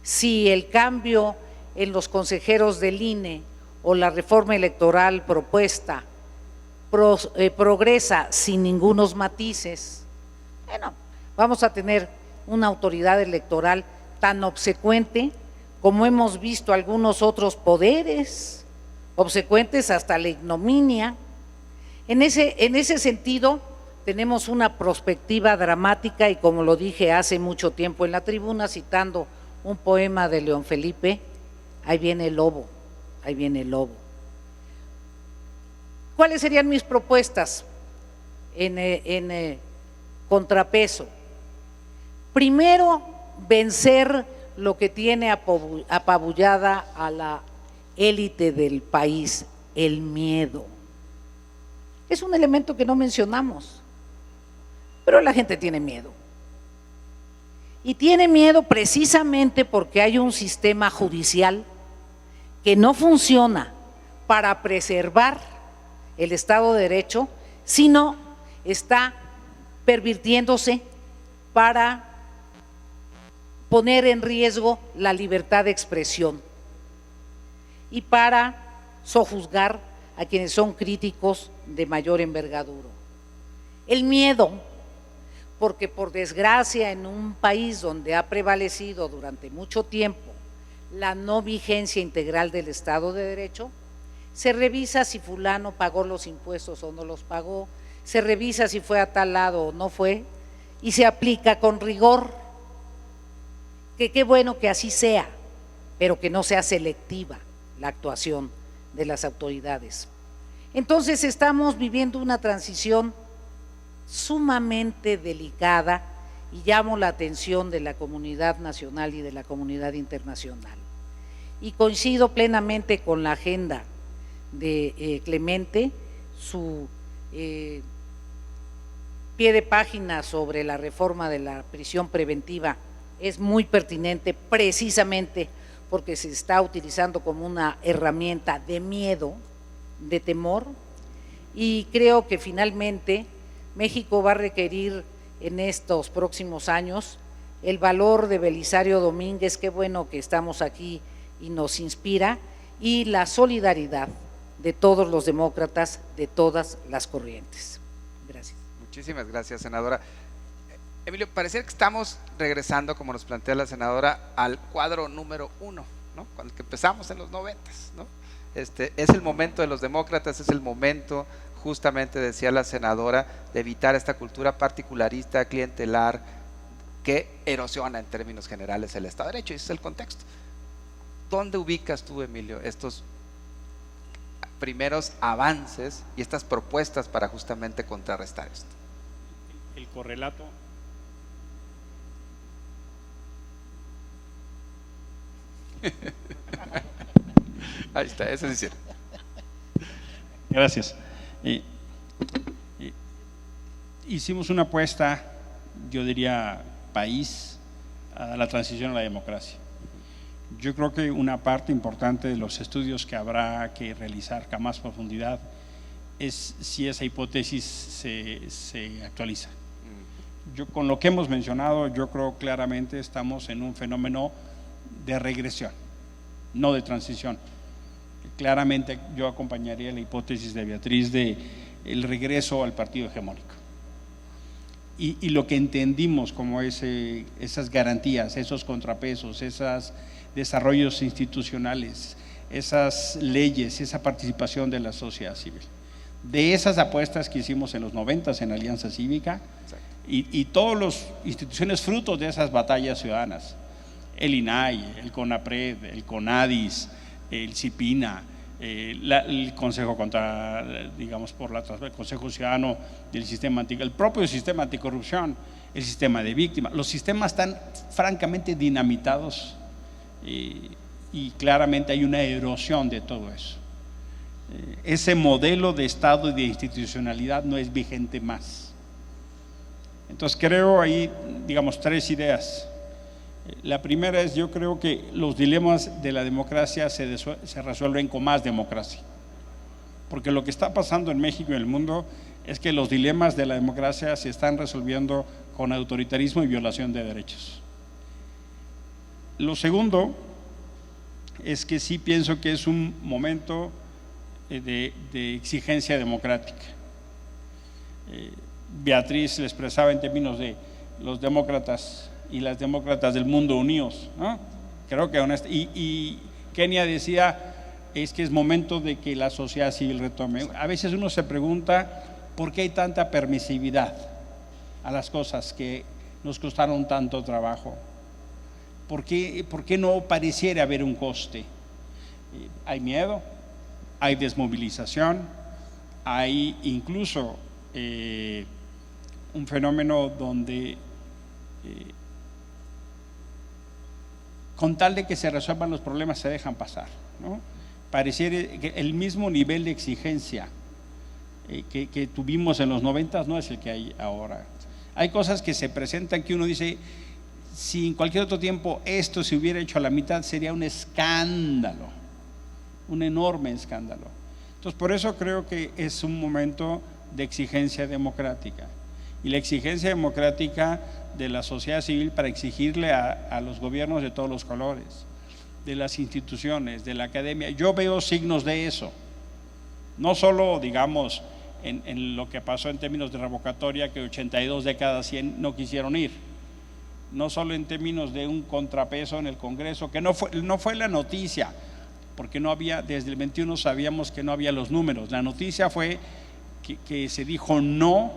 si el cambio en los consejeros del INE o la reforma electoral propuesta progresa sin ningunos matices, bueno, vamos a tener una autoridad electoral tan obsecuente como hemos visto algunos otros poderes, obsecuentes hasta la ignominia. En ese sentido, tenemos una perspectiva dramática y, como lo dije hace mucho tiempo en la tribuna, citando un poema de León Felipe, ahí viene el lobo, ahí viene el lobo. ¿Cuáles serían mis propuestas en contrapeso? Primero, vencer lo que tiene apabullada a la élite del país, el miedo. Es un elemento que no mencionamos, pero la gente tiene miedo. Y tiene miedo precisamente porque hay un sistema judicial que no funciona para preservar el Estado de Derecho, sino está pervirtiéndose para poner en riesgo la libertad de expresión y para sojuzgar a quienes son críticos de mayor envergadura. El miedo, porque por desgracia en un país donde ha prevalecido durante mucho tiempo la no vigencia integral del Estado de Derecho, se revisa si fulano pagó los impuestos o no los pagó, se revisa si fue a tal lado o no fue, y se aplica con rigor. Que qué bueno que así sea, pero que no sea selectiva la actuación de las autoridades. Entonces estamos viviendo una transición sumamente delicada y llamo la atención de la comunidad nacional y de la comunidad internacional. Y coincido plenamente con la agenda de Clemente, su pie de página sobre la reforma de la prisión preventiva es muy pertinente precisamente porque se está utilizando como una herramienta de miedo, de temor, y creo que finalmente México va a requerir en estos próximos años el valor de Belisario Domínguez, qué bueno que estamos aquí y nos inspira, y la solidaridad de todos los demócratas de todas las corrientes. Gracias. Muchísimas gracias, senadora. Emilio, parece que estamos regresando, como nos plantea la senadora, al cuadro número 1, ¿no? Cuando empezamos en los 90s, ¿no? Es el momento de los demócratas, es el momento, justamente decía la senadora, de evitar esta cultura particularista, clientelar, que erosiona en términos generales el Estado de Derecho, y ese es el contexto. ¿Dónde ubicas tú, Emilio, estos primeros avances y estas propuestas para justamente contrarrestar esto? El correlato. Ahí está, eso sí es cierto. Gracias. Hicimos una apuesta, yo diría, país, a la transición a la democracia. Yo creo que una parte importante de los estudios que habrá que realizar con más profundidad es si esa hipótesis se actualiza. Yo, con lo que hemos mencionado, yo creo claramente estamos en un fenómeno de regresión, no de transición. Claramente yo acompañaría la hipótesis de Beatriz de el regreso al partido hegemónico. Y lo que entendimos como esas garantías, esos contrapesos, esos desarrollos institucionales, esas leyes, esa participación de la sociedad civil. De esas apuestas que hicimos en los 90s en Alianza Cívica y todas las instituciones frutos de esas batallas ciudadanas, el INAI, el CONAPRED, el CONADIS, el CIPINA, el Consejo el Consejo Ciudadano del Sistema el propio sistema anticorrupción, el sistema de víctimas. Los sistemas están francamente dinamitados y claramente hay una erosión de todo eso. Ese modelo de Estado y de institucionalidad no es vigente más. Entonces creo ahí, digamos, 3 ideas. La primera es, yo creo que los dilemas de la democracia se resuelven con más democracia, porque lo que está pasando en México y en el mundo es que los dilemas de la democracia se están resolviendo con autoritarismo y violación de derechos. Lo segundo es que sí pienso que es un momento de exigencia democrática. Beatriz le expresaba en términos de los demócratas y las demócratas del mundo unidos, ¿no? Creo que y Kenia decía, es que es momento de que la sociedad civil retome. A veces uno se pregunta por qué hay tanta permisividad a las cosas que nos costaron tanto trabajo. ¿Por qué no pareciera haber un coste? Hay miedo, hay desmovilización, hay incluso un fenómeno donde con tal de que se resuelvan los problemas se dejan pasar, ¿no? Pareciera que el mismo nivel de exigencia que tuvimos en los 90 no es el que hay ahora. Hay cosas que se presentan que uno dice, si en cualquier otro tiempo esto se hubiera hecho a la mitad sería un escándalo, un enorme escándalo. Entonces por eso creo que es un momento de exigencia democrática, y la exigencia democrática de la sociedad civil para exigirle a los gobiernos de todos los colores, de las instituciones, de la academia. Yo veo signos de eso, no solo digamos en lo que pasó en términos de revocatoria, que 82 de cada 100 no quisieron ir, no solo en términos de un contrapeso en el Congreso, que no fue la noticia, porque no había, desde el 21 sabíamos que no había los números. La noticia fue que se dijo no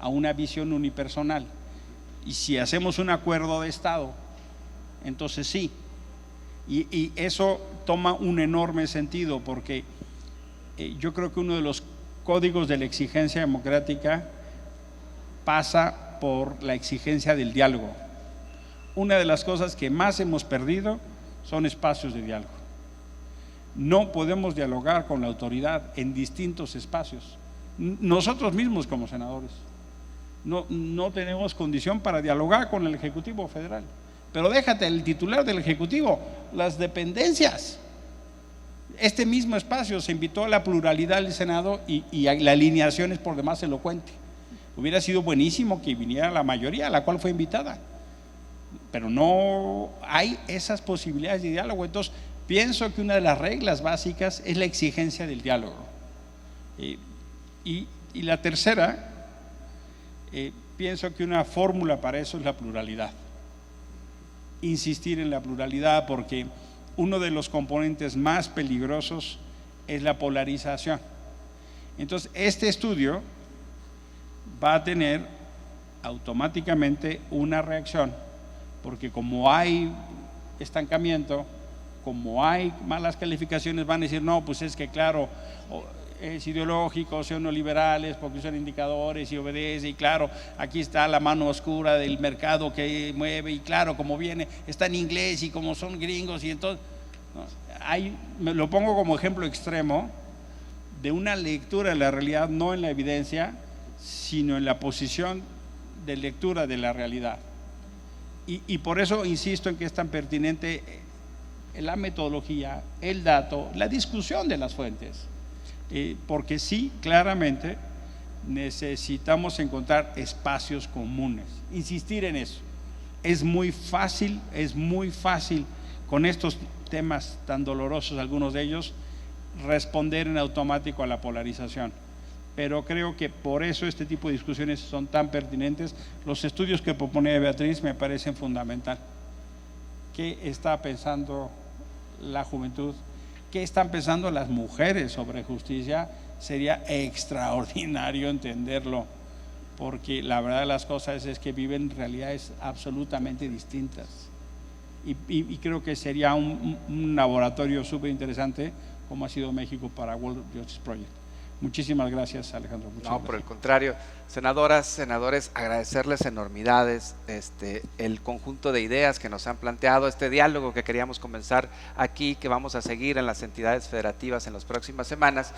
a una visión unipersonal, y si hacemos un acuerdo de Estado, entonces sí, y eso toma un enorme sentido, porque yo creo que uno de los códigos de la exigencia democrática pasa por la exigencia del diálogo. Una de las cosas que más hemos perdido son espacios de diálogo. No podemos dialogar con la autoridad en distintos espacios. Nosotros mismos como senadores no tenemos condición para dialogar con el Ejecutivo Federal. Pero déjate el titular del Ejecutivo, las dependencias. Este mismo espacio se invitó a la pluralidad del Senado y la alineación es por demás elocuente. Hubiera sido buenísimo que viniera la mayoría a la cual fue invitada, pero no hay esas posibilidades de diálogo. Entonces pienso que una de las reglas básicas es la exigencia del diálogo. Y la tercera, pienso que una fórmula para eso es la pluralidad. Insistir en la pluralidad, porque uno de los componentes más peligrosos es la polarización. Entonces este estudio va a tener automáticamente una reacción, porque como hay estancamiento, como hay malas calificaciones, van a decir, no, pues es que claro, es ideológico, son neoliberales porque usan indicadores y obedece, y claro, aquí está la mano oscura del mercado que mueve, y claro, como viene, está en inglés y como son gringos, y entonces me lo pongo como ejemplo extremo de una lectura de la realidad, no en la evidencia, sino en la posición de lectura de la realidad. Y por eso insisto en que es tan pertinente la metodología, el dato, la discusión de las fuentes. Porque sí, claramente necesitamos encontrar espacios comunes, insistir en eso. Es muy fácil con estos temas tan dolorosos, algunos de ellos, responder en automático a la polarización. Pero creo que por eso este tipo de discusiones son tan pertinentes. Los estudios que propone Beatriz me parecen fundamental. ¿Qué está pensando la juventud? ¿Qué están pensando las mujeres sobre justicia? Sería extraordinario entenderlo, porque la verdad de las cosas es que viven realidades absolutamente distintas. Y creo que sería un laboratorio súper interesante como ha sido México para World Justice Project. Muchísimas gracias, Alejandro. Muchas gracias. Por el contrario, senadoras, senadores, agradecerles enormidades el conjunto de ideas que nos han planteado, este diálogo que queríamos comenzar aquí, que vamos a seguir en las entidades federativas en las próximas semanas.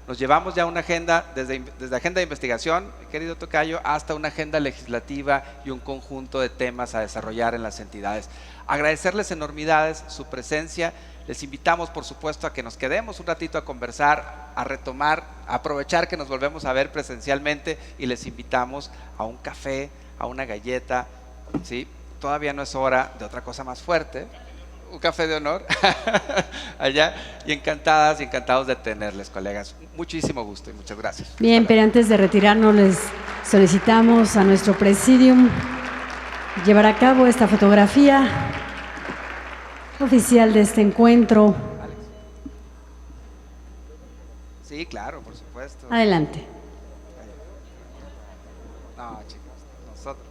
Nos llevamos ya una agenda, desde agenda de investigación, querido tocayo, hasta una agenda legislativa y un conjunto de temas a desarrollar en las entidades. Agradecerles enormidades su presencia. Les invitamos, por supuesto, a que nos quedemos un ratito a conversar, a retomar, a aprovechar que nos volvemos a ver presencialmente y les invitamos a un café, a una galleta, ¿sí? Todavía no es hora de otra cosa más fuerte, un café de honor allá, y encantadas y encantados de tenerles, colegas. Muchísimo gusto y muchas gracias. Bien, pero antes de retirarnos les solicitamos a nuestro presidium llevar a cabo esta fotografía oficial de este encuentro. Sí, claro, por supuesto. Adelante. No, chicos, nosotros.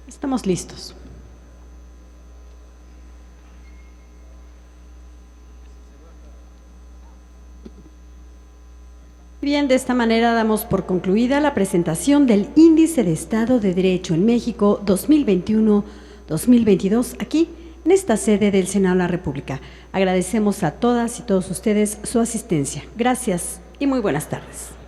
Estamos listos. Bien, de esta manera damos por concluida la presentación del Índice de Estado de Derecho en México 2021-2022 aquí en esta sede del Senado de la República. Agradecemos a todas y todos ustedes su asistencia. Gracias y muy buenas tardes.